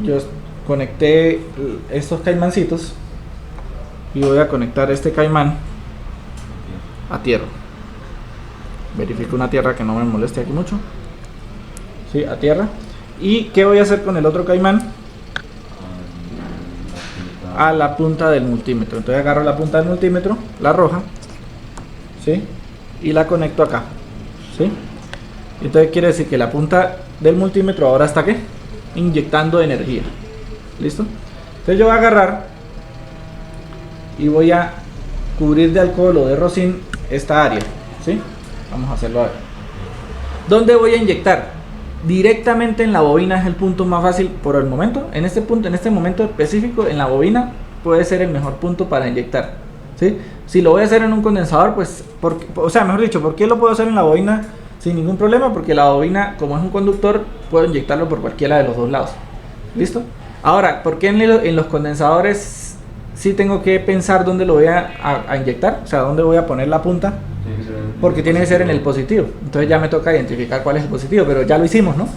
Yo conecté estos caimancitos y voy a conectar este caimán a tierra. Verifico una tierra que no me moleste aquí mucho. Sí, a tierra. ¿Y qué voy a hacer con el otro caimán? A la punta del multímetro. Entonces agarro la punta del multímetro, la roja, ¿sí? Y la conecto acá, ¿sí? Entonces quiere decir que la punta del multímetro ahora está ¿qué? Inyectando energía. ¿Listo? Entonces yo voy a agarrar y voy a cubrir de alcohol o de Rosin esta área, ¿sí? Vamos a hacerlo a ver. ¿Dónde voy a inyectar? Directamente en la bobina es el punto más fácil por el momento. En este punto, en este momento específico, en la bobina puede ser el mejor punto para inyectar, ¿sí? Si lo voy a hacer en un condensador, pues, o sea, mejor dicho, ¿por qué lo puedo hacer en la bobina sin ningún problema? Porque la bobina, como es un conductor, puedo inyectarlo por cualquiera de los dos lados. ¿Listo? Ahora, ¿por qué en los condensadores sí tengo que pensar dónde lo voy a inyectar? O sea, dónde voy a poner la punta. Porque tiene que ser en el positivo. Entonces ya me toca identificar cuál es el positivo, pero ya lo hicimos, ¿no?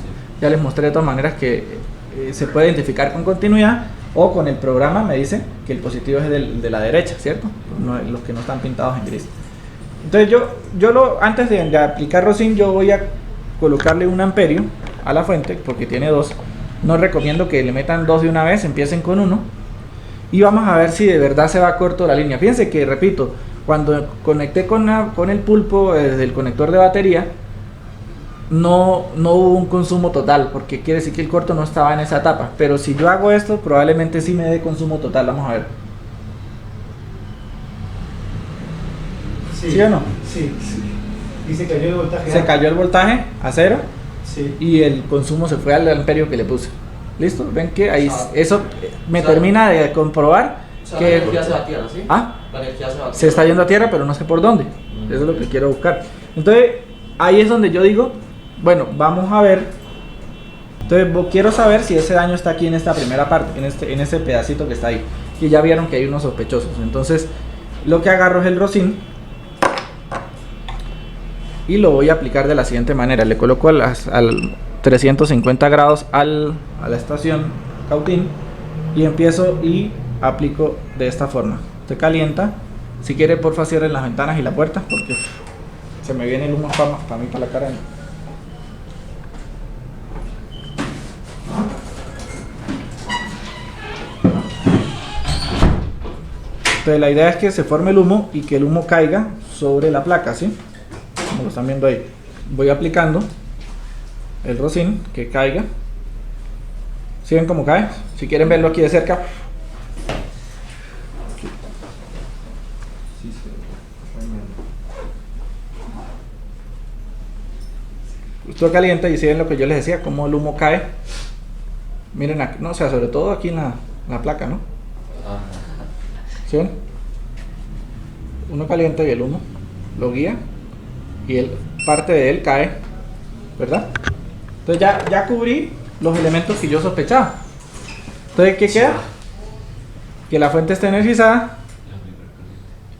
Ya les mostré de todas maneras que se puede identificar con continuidad, o con el programa me dice que el positivo es de la derecha, ¿cierto? No, los que no están pintados en gris. Entonces antes de aplicar Rosin, yo voy a colocarle 1 amperio a la fuente, porque tiene 2. No recomiendo que le metan 2 de una vez, empiecen con 1. Y vamos a ver si de verdad se va corto la línea. Fíjense que, repito, cuando conecté con el pulpo desde el conector de batería, no hubo un consumo total, porque quiere decir que el corto no estaba en esa etapa. Pero si yo hago esto, probablemente sí me dé consumo total. Vamos a ver. ¿Sí o no? Sí. Y se cayó el voltaje. Se cayó el voltaje a 0. Sí. Y el consumo se fue al amperio que le puse. ¿Listo? Ven que ahí eso me termina de comprobar O sea, que la energía se va a tierra, ¿sí? ¿ah? La energía se va a Se está yendo a tierra, pero no sé por dónde. Eso es lo que quiero buscar. Entonces, ahí es donde yo digo, bueno, vamos a ver. Entonces, quiero saber si ese daño está aquí en esta primera parte, en este pedacito que está ahí. Que ya vieron que hay unos sospechosos. Entonces, lo que agarro es el Rosin y lo voy a aplicar de la siguiente manera. Le coloco al 350 grados a la estación cautín y empiezo y aplico de esta forma. Se calienta. Si quiere, porfa, cierren las ventanas y la puerta porque se me viene el humo para mí, para la cara. Entonces la idea es que se forme el humo y que el humo caiga sobre la placa, ¿sí? Como lo están viendo ahí. Voy aplicando el Rosin, que caiga. ¿Sí ven cómo cae? Si quieren verlo aquí de cerca. Esto calienta y si ven lo que yo les decía, cómo el humo cae. Miren aquí, no, o sea, sobre todo aquí en la placa, ¿no? ¿Sí ven? Uno calienta y el humo lo guía y parte de él cae, ¿verdad? Entonces ya cubrí los elementos que yo sospechaba. Entonces, ¿qué queda? Que la fuente esté energizada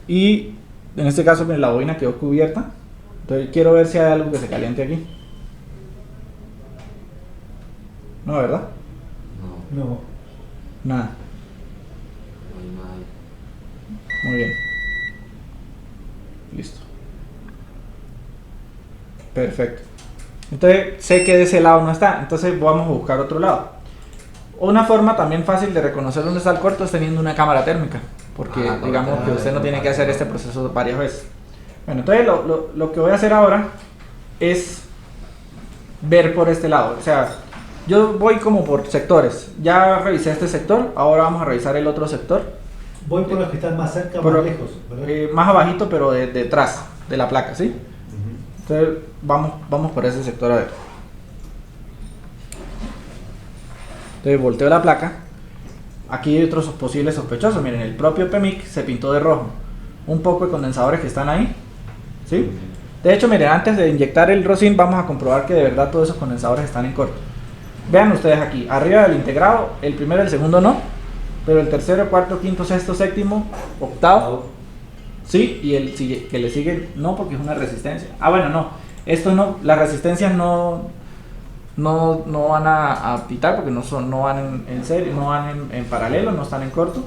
y en este caso la bobina quedó cubierta. Entonces quiero ver si hay algo que se caliente aquí. No, ¿verdad? No. Nada. Muy bien. Listo. Perfecto. Entonces sé que de ese lado no está. Entonces vamos a buscar otro lado. Una forma también fácil de reconocer dónde está el corto es teniendo una cámara térmica. Porque digamos que usted no tiene que hacer este proceso varias veces. Bueno, entonces lo que voy a hacer ahora es ver por este lado. O sea, yo voy como por sectores. Ya revisé este sector, ahora vamos a revisar el otro sector. Voy por los que están más cerca, más lejos, ¿verdad? Más abajito, pero detrás de la placa, ¿sí? Entonces vamos por ese sector a ver. Entonces volteo la placa. Aquí hay otros posibles sospechosos. Miren, el propio PMIC se pintó de rojo. Un poco de condensadores que están ahí, ¿sí? De hecho, miren, antes de inyectar el Rosin vamos a comprobar que de verdad todos esos condensadores están en corto. Vean ustedes aquí, arriba del integrado, el primero y el segundo no, pero el tercero, cuarto, quinto, sexto, séptimo, octavo, sí, y el que le sigue no, porque es una resistencia. Ah, bueno, no, esto no, las resistencias no van a pitar porque no van en serie, no van en paralelo, no están en corto,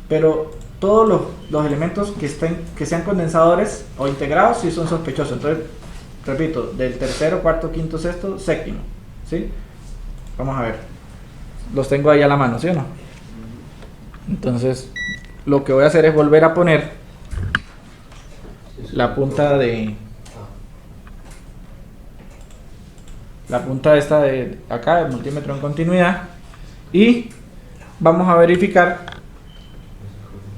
pero todos los elementos que sean condensadores o integrados sí son sospechosos. Entonces, repito, del tercero, cuarto, quinto, sexto, séptimo, ¿sí? Vamos a ver, los tengo ahí a la mano, ¿sí o no? Entonces, lo que voy a hacer es volver a poner la punta esta de acá, el multímetro en continuidad, y vamos a verificar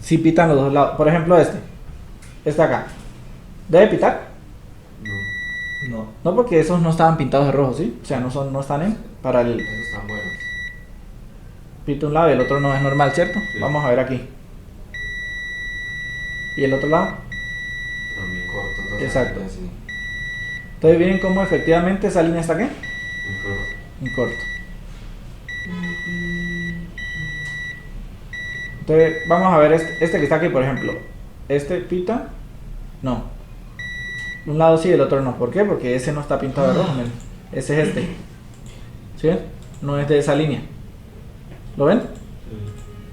si pitan los dos lados. Por ejemplo, este acá, ¿debe pitar? No. No, porque esos no estaban pintados de rojo, ¿sí? O sea, no están en paralelo. Esos están buenos. Pita un lado y el otro no es normal, ¿cierto? Sí. Vamos a ver aquí. ¿Y el otro lado? También corto. Entonces, Exacto. sí. Entonces, ¿miren cómo efectivamente esa línea está aquí? Muy corto. En corto. Entonces, vamos a ver este que está aquí, por ejemplo. Este pita, no. Un lado sí, el otro no. ¿Por qué? Porque ese no está pintado de rojo, miren. Ese es este. ¿Sí ven? No es de esa línea. ¿Lo ven?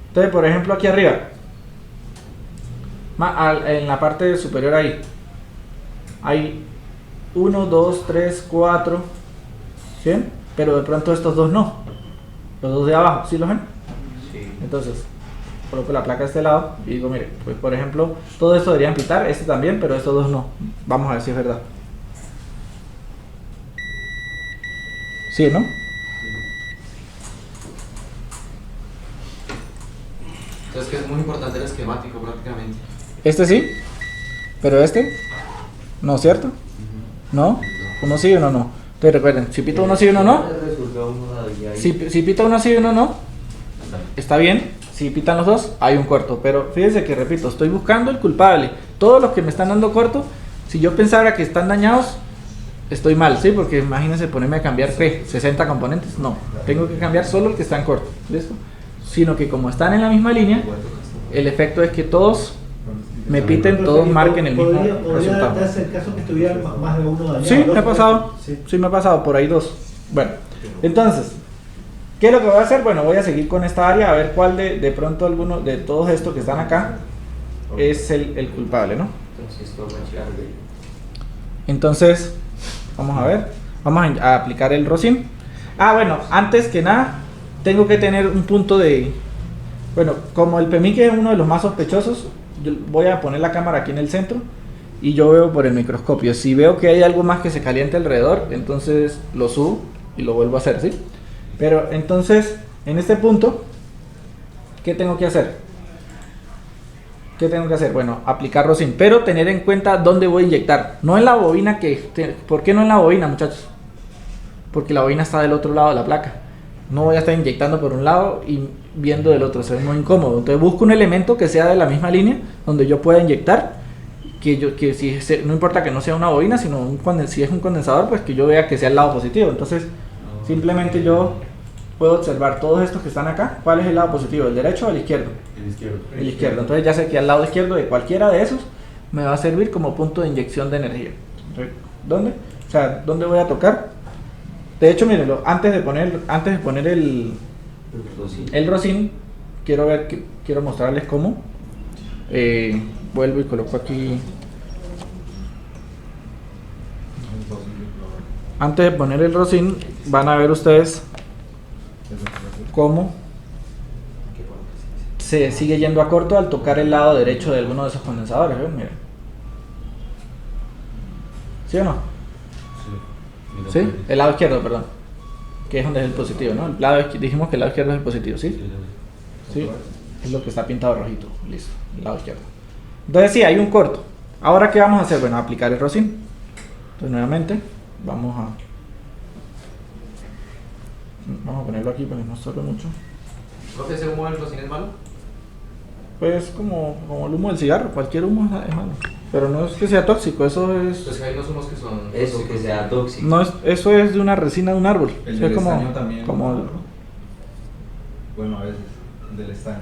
Entonces, por ejemplo, aquí arriba, en la parte superior ahí, hay 1, 2, 3, 4, ¿sí? Pero de pronto estos dos no, los dos de abajo, ¿sí los ven? Sí. Entonces coloco la placa de este lado y digo, mire, pues por ejemplo, todo esto deberían pitar, este también, pero estos dos no. Vamos a ver si es verdad. Sí, ¿no? Entonces que es muy importante el esquemático prácticamente. Este sí, pero este no, ¿cierto? No, uno sí y uno no. Entonces recuerden, si pita uno sí y uno no, si pita uno sí y uno no, está bien. Si pitan los dos, hay un corto. Pero fíjense que, repito, estoy buscando el culpable. Todos los que me están dando corto, si yo pensara que están dañados, estoy mal, ¿sí? Porque imagínense ponerme a cambiar 60 componentes. No, tengo que cambiar solo el que está en corto. ¿Listo? Sino que como están en la misma línea, el efecto es que todos me piten, todos marquen el mismo ¿Podría resultado. darse el caso que tuviera más de uno dañado? Sí, me ha pasado. Sí. Sí, me ha pasado, por ahí dos. Bueno, entonces, ¿qué es lo que voy a hacer? Bueno, voy a seguir con esta área a ver cuál de pronto alguno de todos estos que están acá es el culpable, ¿no? Entonces, vamos a ver. Vamos a aplicar el rosin. Ah, bueno, antes que nada, tengo que tener un punto de... Bueno, como el PMIC es uno de los más sospechosos, yo voy a poner la cámara aquí en el centro y yo veo por el microscopio. Si veo que hay algo más que se caliente alrededor, entonces lo subo y lo vuelvo a hacer, ¿sí? Pero entonces, en este punto, ¿qué tengo que hacer? ¿Qué tengo que hacer? Bueno, aplicar rosin, pero tener en cuenta dónde voy a inyectar. No en la bobina ¿Por qué no en la bobina, muchachos? Porque la bobina está del otro lado de la placa. No voy a estar inyectando por un lado y viendo del otro, se ve muy incómodo. Entonces busco un elemento que sea de la misma línea, donde yo pueda inyectar, no importa que no sea una bobina, sino si es un condensador, pues que yo vea que sea el lado positivo. Entonces, simplemente yo puedo observar todos estos que están acá. ¿Cuál es el lado positivo? ¿El derecho o el izquierdo? El izquierdo. El izquierdo. Entonces ya sé que al lado izquierdo de cualquiera de esos me va a servir como punto de inyección de energía. Entonces, ¿dónde? O sea, ¿dónde voy a tocar? De hecho, mírenlo, antes de poner el rosin, quiero mostrarles cómo. Vuelvo y coloco aquí. Antes de poner el rosin, van a ver ustedes cómo se sigue yendo a corto al tocar el lado derecho de alguno de esos condensadores. ¿Ven? Miren. ¿Sí o no? ¿Sí? El lado izquierdo, perdón. Que es donde es el positivo, ¿no? Dijimos que el lado izquierdo es el positivo, ¿sí? Sí. Es lo que está pintado rojito. Listo. El lado izquierdo. Entonces sí, hay un corto. Ahora, ¿qué vamos a hacer? Bueno, aplicar el rosin. Entonces nuevamente vamos a ponerlo aquí para que no estorbe mucho. ¿Profe, ese humo del rosin es malo? Pues como el humo del cigarro, cualquier humo es malo. Pero no es que sea tóxico, eso es... Pues que hay unos humos que son... Eso, que sea tóxico. No eso es de una resina de un árbol. El Eso es del estaño también. como Bueno, a veces, el del estaño.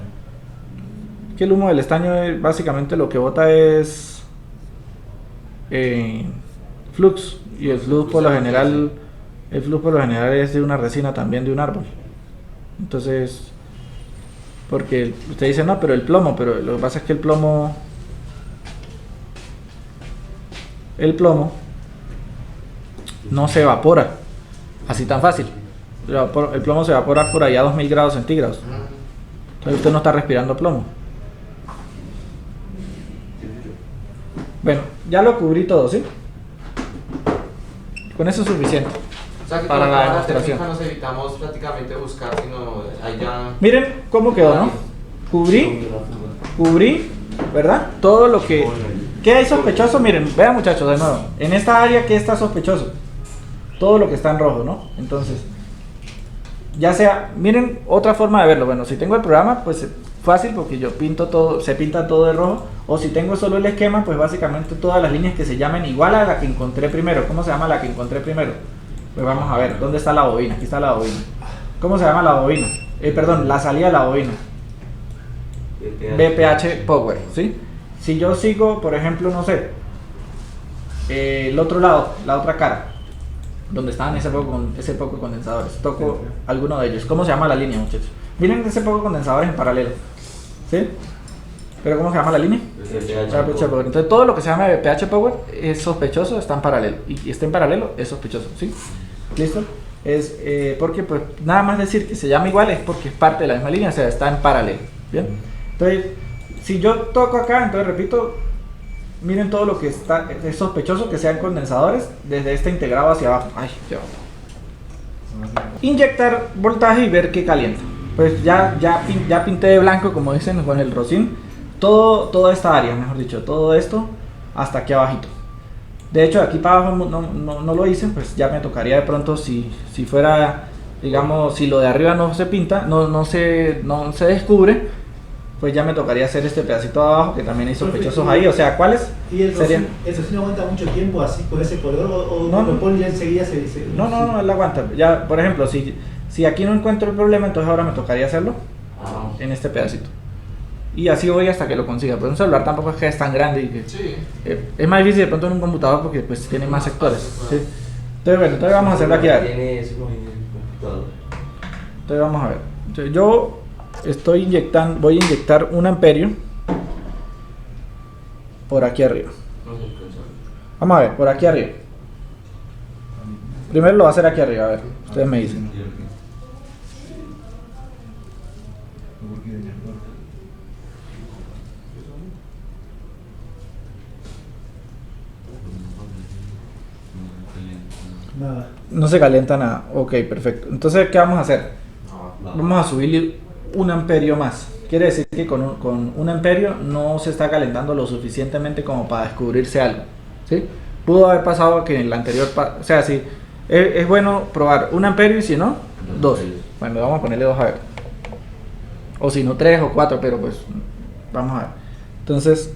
que el humo del estaño básicamente lo que bota es flux, y el flux por lo general es de una resina también de un árbol. Entonces, porque usted dice no, pero lo que pasa es que el plomo no se evapora así tan fácil. El plomo se evapora por allá a 2000 grados centígrados. Entonces usted no está respirando plomo. Bueno, ya lo cubrí todo, ¿sí? Con eso es suficiente. O sea que Para con la la demostración. técnica nos evitamos prácticamente buscar, sino allá... Miren cómo quedó, ¿no? Cubrí, ¿verdad? Todo lo que... ¿Qué hay sospechoso? Miren, vean muchachos, de nuevo. En esta área, ¿qué está sospechoso? Todo lo que está en rojo, ¿no? Entonces, ya sea... Miren otra forma de verlo. Bueno, si tengo el programa, pues fácil porque yo pinto todo, se pinta todo de rojo. O si tengo solo el esquema, pues básicamente todas las líneas que se llamen igual a la que encontré primero. ¿Cómo se llama la que encontré primero? Pues vamos a ver, ¿dónde está la bobina? Aquí está la bobina. ¿Cómo se llama la bobina? Perdón, la salida de la bobina. BPH Power, ¿sí? Si yo sigo, por ejemplo, no sé, el otro lado, la otra cara, donde estaban ese poco condensadores, toco alguno de ellos. ¿Cómo se llama la línea, muchachos? Miren ese poco condensadores en paralelo, ¿sí? ¿Pero cómo se llama la línea? pH Power. Entonces todo lo que se llama pH Power es sospechoso, está en paralelo. Y está en paralelo, es sospechoso, ¿sí? ¿Listo? Es porque pues nada más decir que se llama igual es porque es parte de la misma línea, o sea, está en paralelo. ¿Bien? Entonces, si yo toco acá, entonces repito, miren todo lo que está, es sospechoso que sean condensadores desde este integrado hacia abajo. Ay, ya. Inyectar voltaje y ver qué calienta. Pues ya pinté de blanco, como dicen con el rocín, toda esta área, mejor dicho, todo esto hasta aquí abajito. De hecho, aquí para abajo no lo hice, pues ya me tocaría de pronto si fuera, digamos, si lo de arriba no se pinta, no se descubre, pues ya me tocaría hacer este pedacito de abajo que también hay sospechosos ahí. O sea, ¿cuáles ¿Y el serían? rocín aguanta mucho tiempo así con ese corredor o No, lo ponen ya enseguida? No, él aguanta. Ya, por ejemplo, si aquí no encuentro el problema, entonces ahora me tocaría hacerlo en este pedacito. Y así voy hasta que lo consiga. Pero un celular tampoco es que es tan grande y que Sí. es más difícil de pronto en un computador porque pues tiene más sectores. ¿Sí? Entonces bueno, entonces vamos a hacerlo aquí a ver. Tiene eso en el computador. Entonces vamos a ver. Entonces, yo voy a inyectar 1 amperio por aquí arriba. No se alcanza. Vamos a ver, por aquí arriba. Primero lo voy a hacer aquí arriba, a ver. Ustedes me dicen. Nada. No se calienta nada. Ok, perfecto. Entonces, ¿qué vamos a hacer? Vamos a subirle 1 amperio más. Quiere decir que con 1 amperio no se está calentando lo suficientemente como para descubrirse algo. ¿Sí? Pudo haber pasado que en el anterior... O sea, sí, es bueno probar 1 amperio y si no, 2. Bueno, vamos a ponerle 2 a ver. O si no, 3 o 4, pero pues vamos a ver. Entonces,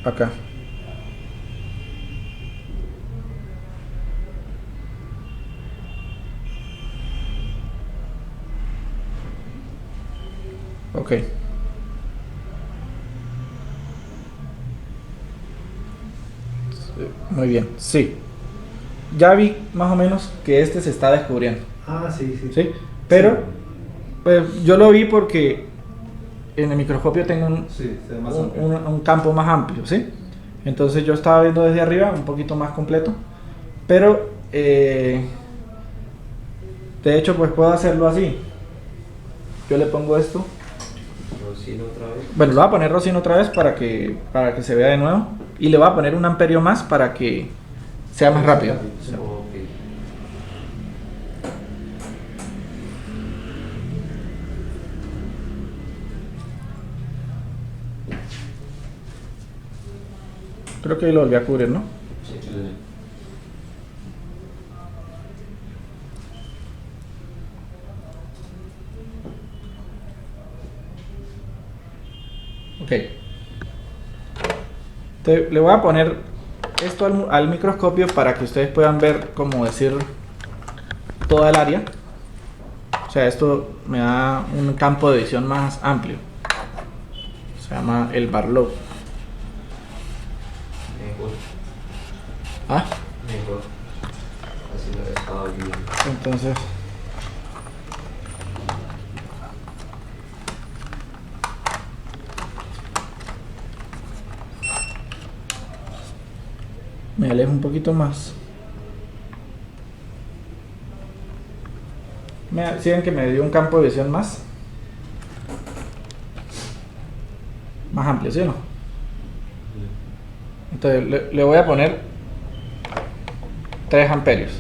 acá. Ok. Muy bien, sí. Ya vi más o menos que este se está descubriendo. Ah, sí. ¿Sí? Pero, pues yo lo vi porque en el microscopio tengo Sí, se ve más amplio. un campo más amplio, ¿sí? Entonces yo estaba viendo desde arriba un poquito más completo. Pero, de hecho, pues puedo hacerlo así. Yo le pongo esto. Rocino otra vez. Bueno, le voy a poner rocino otra vez para que se vea de nuevo. Y le voy a poner 1 amperio más para que sea más rápido. Ok. Creo que ahí lo volví a cubrir, ¿no? Sí. Ok. Le voy a poner esto al microscopio para que ustedes puedan ver, como decir, toda el área. O sea, esto me da un campo de visión más amplio. Se llama el Barlow. Mejor. ¿Ah? Mejor. Así lo he estado viendo. Entonces... me alejo un poquito más. ¿Sí ven que me dio un campo de visión más amplio, ¿sí o no? Entonces le voy a poner 3 amperios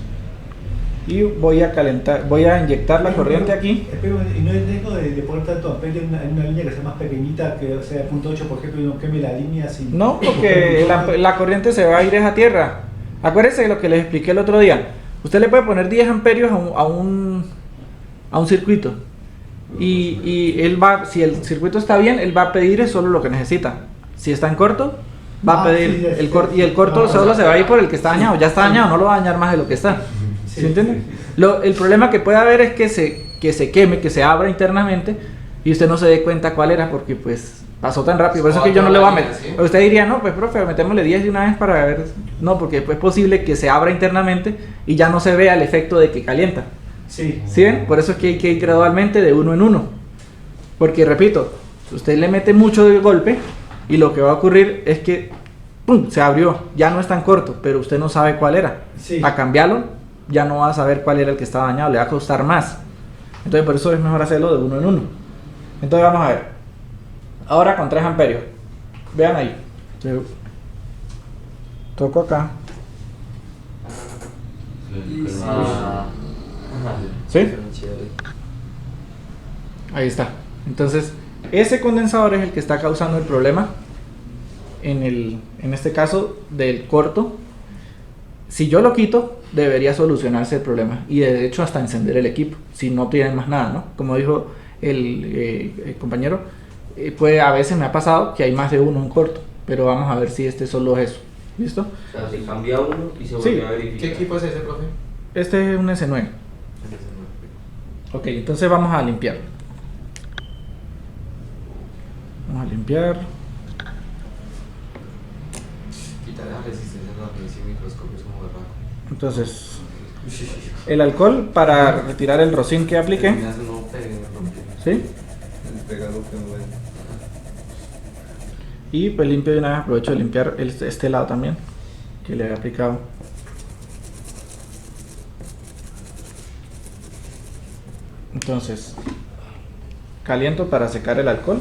y voy a inyectar la corriente aquí. Espero, y no es riesgo de poner tanto amperio en una línea que sea más pequeñita, que sea .8 por ejemplo, y no queme la línea sin... No, porque la corriente se va a ir a tierra. Acuérdense de lo que les expliqué el otro día. Usted le puede poner 10 amperios a un circuito y él va, si el circuito está bien, él va a pedir solo lo que necesita. Si está en corto, va a pedir el corto, y el corto solo se va a ir por el que está dañado. Ya está dañado, no lo va a dañar más de lo que está. ¿Sí entiende? El problema que puede haber es que se queme, que se abra internamente y usted no se dé cuenta cuál era porque pues pasó tan rápido. Por eso es que yo no le voy a meter. Usted diría, no, pues profe, metémosle 10 de una vez para ver. No, porque es posible que se abra internamente y ya no se vea el efecto de que calienta. Sí. ¿Sí ven? Por eso es que hay que ir gradualmente de 1 en 1. Porque repito, usted le mete mucho de golpe y lo que va a ocurrir es que ¡pum!, se abrió, ya no es tan corto, pero usted no sabe cuál era. Sí. A cambiarlo, ya no va a saber cuál era el que estaba dañado, le va a costar más. Entonces por eso es mejor hacerlo de uno en uno. Entonces vamos a ver. Ahora con 3 amperios. Vean ahí. Yo toco acá. Ah, ¿Sí? Ahí está. Entonces, ese condensador es el que está causando el problema en este caso del corto. Si yo lo quito, debería solucionarse el problema y de hecho hasta encender el equipo, si no tiene más nada, ¿no? Como dijo el compañero, a veces me ha pasado que hay más de uno en corto, pero vamos a ver si este solo es eso. ¿Listo? o sea, se cambia uno y se Sí. vuelve a verificar. ¿Qué equipo es ese, profe? Este es un S9. Ok, entonces vamos a limpiar. Vamos a limpiar. Quitar la resistencia también sin microscopio es como berraco. Entonces, el alcohol para retirar el rocín que apliqué. Terminas uno rompe. ¿Sí? El pegado que no ve. Y pues limpio de una vez, aprovecho de limpiar este lado también, que le había aplicado. Entonces, caliento para secar el alcohol.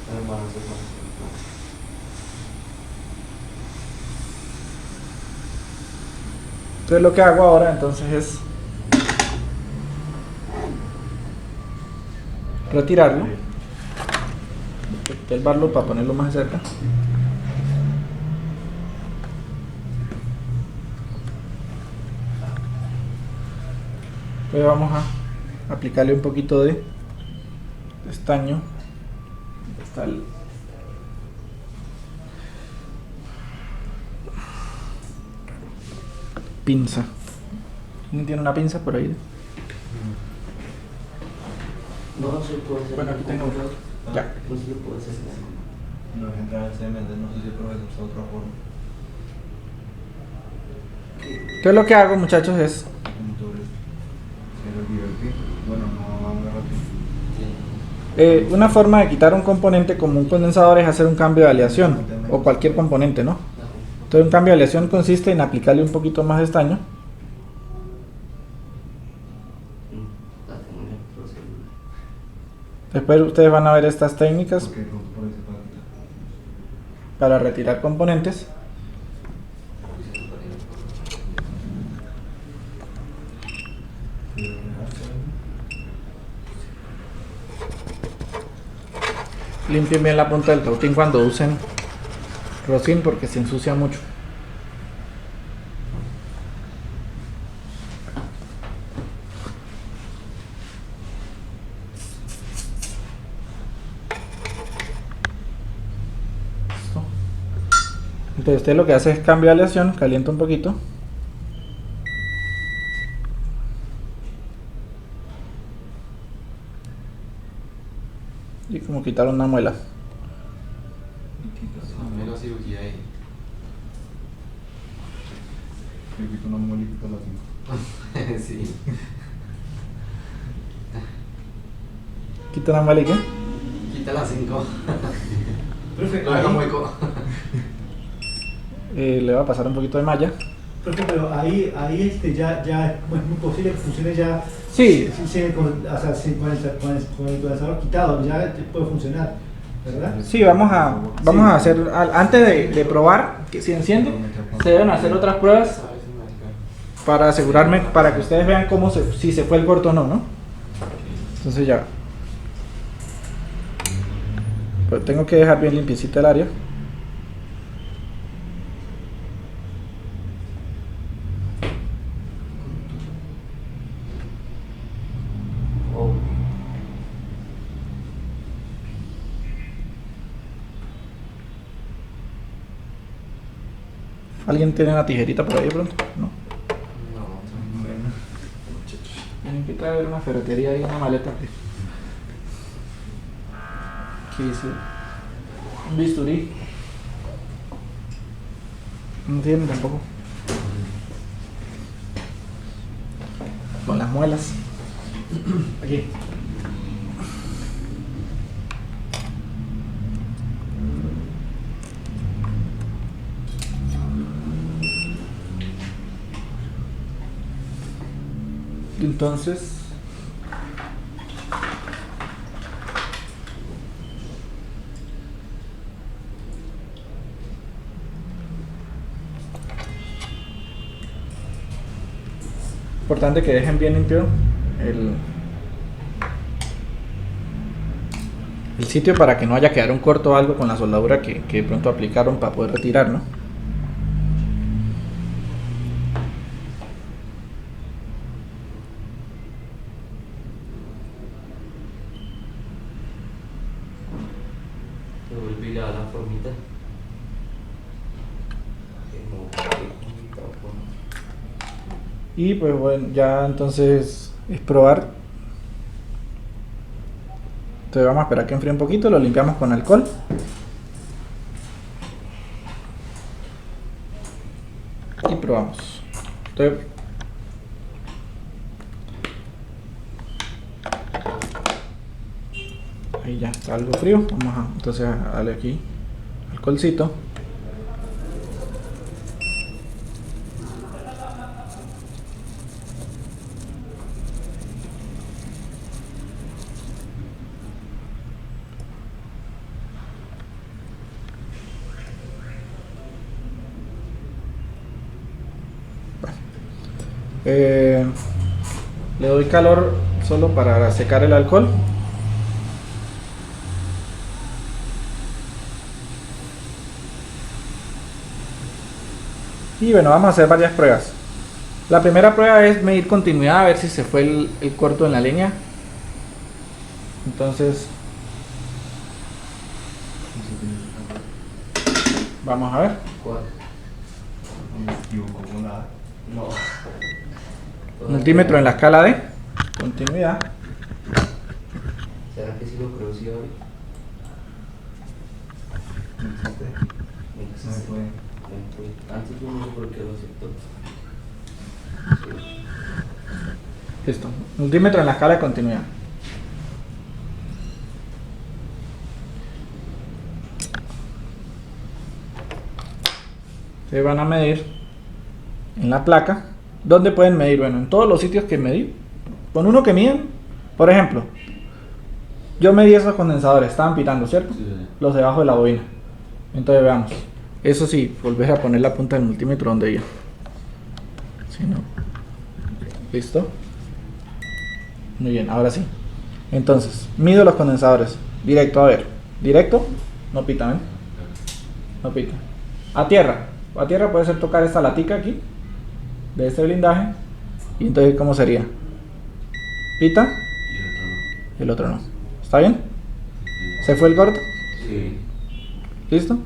Hermanos. Entonces lo que hago ahora entonces es retirarlo, el barlo para ponerlo más cerca. Entonces vamos a aplicarle un poquito de estaño. Está el pinza. ¿Quién tiene una pinza por ahí? No se puede hacer. Bueno, aquí tengo. Ya. No se le puede hacer. No entra en CMD, no sé si el profesor usa otra forma. Entonces lo que hago, muchachos, es Entonces, se le olvidó el pin. Bueno, no agarra pin. una forma de quitar un componente como un condensador es hacer un cambio de aleación o cualquier componente, ¿no? Entonces un cambio de aleación consiste en aplicarle un poquito más de estaño. Después ustedes van a ver estas técnicas Porque por ahí se puede quitar. para retirar componentes. Limpien bien la punta del cautín cuando usen rocín porque se ensucia mucho. Listo. Entonces usted lo que hace es cambio de aleación, calienta un poquito. Y como quitar una muela. Y quitas Menos cirugía ahí. yo quito una muela y quito la cinco. Sí. Quita una muela y qué. Quita las 5. Profe, Lo deja ahí- hueco. Le va a pasar un poquito de malla. profe, pero ahí ya es muy posible que funcione ya. Sí. O sea, con el condensador quitado, ya puede funcionar, ¿verdad? Sí, vamos a hacer, antes de probar que si enciende, se deben hacer otras pruebas para asegurarme, para que ustedes vean si se fue el corto o no, ¿no? Entonces ya. Pero tengo que dejar bien limpiecita el área. Oh. ¿Alguien tiene una tijerita por ahí de pronto? No. Bueno. Tienen que traer una ferretería y una maleta. ¿Qué dice? Un bisturí. No tienen tampoco. Con las muelas. Aquí. Entonces, importante que dejen bien limpio el sitio para que no haya quedado un corto o algo con la soldadura que de pronto aplicaron para poder retirar, ¿no? Me volví a la formita. Y pues bueno, ya entonces es probar. Entonces vamos a esperar que enfríe un poquito, lo limpiamos con alcohol. Y probamos. Entonces, ahí ya está algo frío. Vamos a entonces a darle aquí alcoholcito. Le doy calor solo para secar el alcohol. Y bueno, vamos a hacer varias pruebas. La primera prueba es medir continuidad, a ver si se fue el corto en la línea. Entonces, vamos a ver. ¿Cuál? No me equivoco con nada. No. Multímetro en la escala de continuidad. ¿Será que sí lo producí hoy? No existe. No No se puede. Antes yo no sé por qué lo aceptó. Listo. Multímetro en la escala de continuidad. Se van a medir en la placa. ¿Dónde pueden medir? Bueno, en todos los sitios que medí. Con uno que miden, por ejemplo, yo medí esos condensadores, estaban pitando, ¿cierto? Sí. Los debajo de la bobina. Entonces veamos. Eso sí, volver a poner la punta del multímetro donde iba. Si no. ¿Listo? Muy bien, ahora sí. Entonces, mido los condensadores. Directo, a ver. Directo, no pita, ¿ven? No pita. A tierra. A tierra puede ser tocar esta latica aquí, de este blindaje. Y entonces, ¿cómo sería? Pita, Y el otro no. el otro no. ¿Está bien? ¿Se fue el corto? Sí. ¿Listo?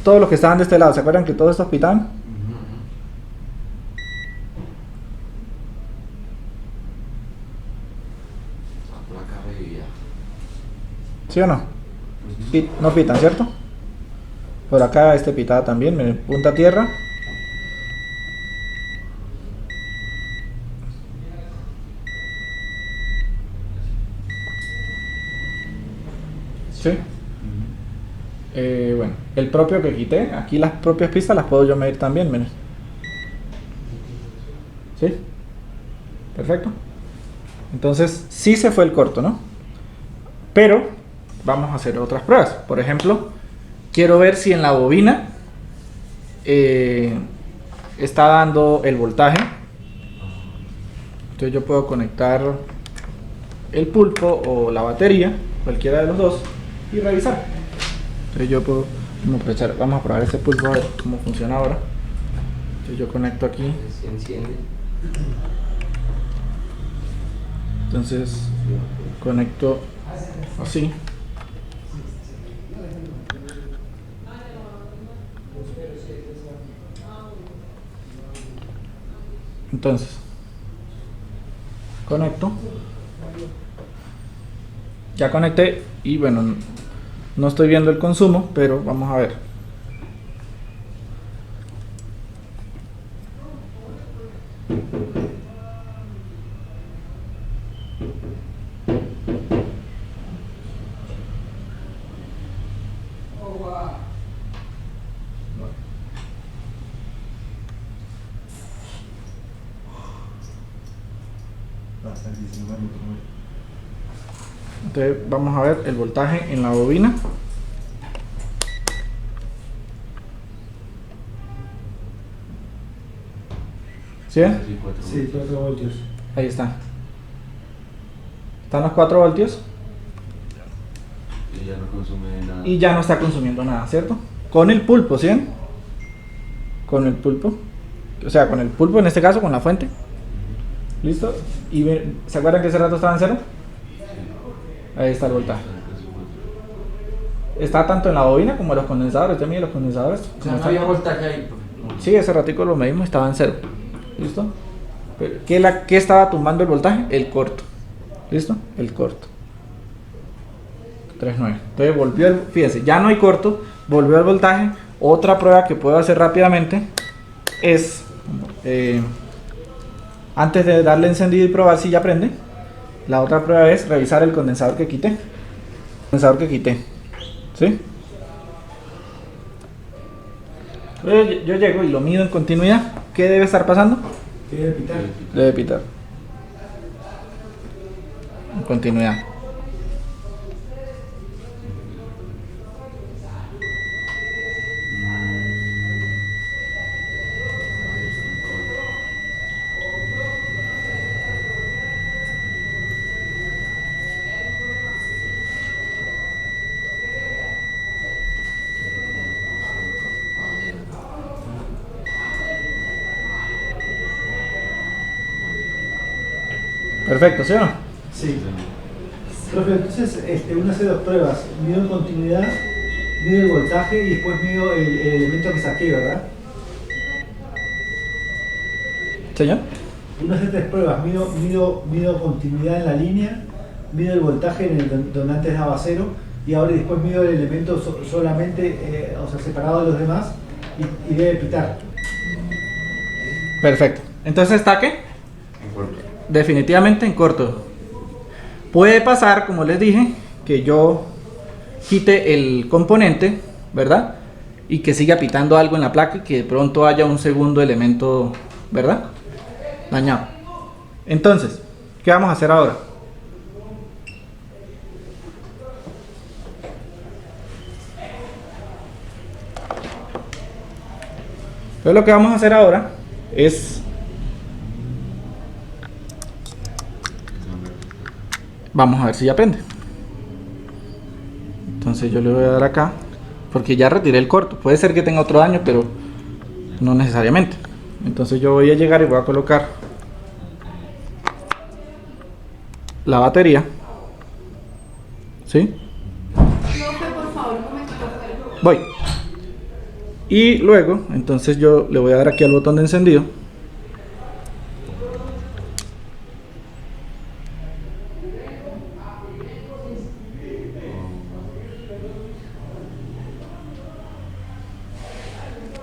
Todos los que estaban de este lado, ¿se acuerdan que todos estos pitaban? La placa revivida. ¿Sí o no? No pitan, ¿cierto? Por acá este pitaba también, miren, punta a tierra. ¿Sí? Bueno, el propio que quité, aquí las propias pistas las puedo yo medir también, miren. ¿Sí? Perfecto. Entonces, sí se fue el corto, ¿no? Pero vamos a hacer otras pruebas. Por ejemplo, quiero ver si en la bobina está dando el voltaje. Entonces yo puedo conectar el pulpo o la batería, cualquiera de los dos, y revisar. Entonces yo puedo vamos a probar ese pulpo a ver cómo funciona ahora. Entonces yo conecto aquí. Se enciende. Entonces conecto así. Entonces, conecto. Ya conecté y bueno, no estoy viendo el consumo, pero vamos a ver. Hasta el 19 minutos. Entonces vamos a ver el voltaje en la bobina. ¿Sí? Sí, 4 voltios. Ahí está. Están los 4 voltios Y ya no consume nada. y ya no está consumiendo nada, ¿cierto? Con el pulpo, ¿sí? Con el pulpo. O sea, con el pulpo en este caso, con la fuente. ¿Listo? Y ¿se acuerdan que ese rato estaba en cero? Ahí está el voltaje. Está tanto en la bobina como en los condensadores. ¿Usted mide los condensadores? O sea, no había voltaje ahí, profe. Sí, ese ratico lo medimos, estaba en cero. ¿Listo? Pero, ¿qué estaba tumbando el voltaje? El corto. ¿Listo? El corto. 3.9. Entonces volvió el, fíjense, ya no hay corto, volvió el voltaje. Otra prueba que puedo hacer rápidamente es, antes de darle encendido y probar si ya prende, la otra prueba es revisar el condensador que quité. ¿Sí? Yo llego y lo mido en continuidad. ¿Qué debe estar pasando? ¿Quiere pitar? Debe pitar. En continuidad. Perfecto, ¿sí o no? Sí. Profe, entonces uno hace dos pruebas. Mido en continuidad, mido el voltaje y después mido el elemento que saqué, ¿verdad? Señor. Uno hace 3 pruebas. Mido continuidad en la línea, mido el voltaje en el donde antes daba 0 y ahora después mido el elemento solamente, o sea, separado de los demás y debe pitar. Perfecto. Entonces está ¿qué? Definitivamente en corto. Puede pasar, como les dije, que yo quite el componente, ¿verdad? Y que siga pitando algo en la placa y que de pronto haya un segundo elemento, ¿verdad? Dañado. Entonces, ¿qué vamos a hacer ahora? Entonces lo que vamos a hacer ahora es... Vamos a ver si ya prende. Entonces yo le voy a dar acá, porque ya retiré el corto. Puede ser que tenga otro daño, pero no necesariamente. Entonces yo voy a llegar y voy a colocar la batería. ¿Sí? Profe, por favor, un momentito. Voy. Y luego, entonces yo le voy a dar aquí al botón de encendido.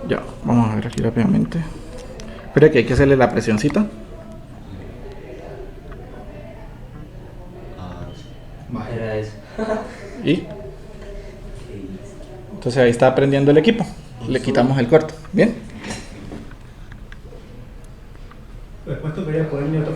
Ya, vamos a ver aquí rápidamente. Espera que hay que hacerle la presioncita. Era eso. Y entonces ahí está prendiendo el equipo. Le quitamos el corto. Bien. Después tocaría ponerle otro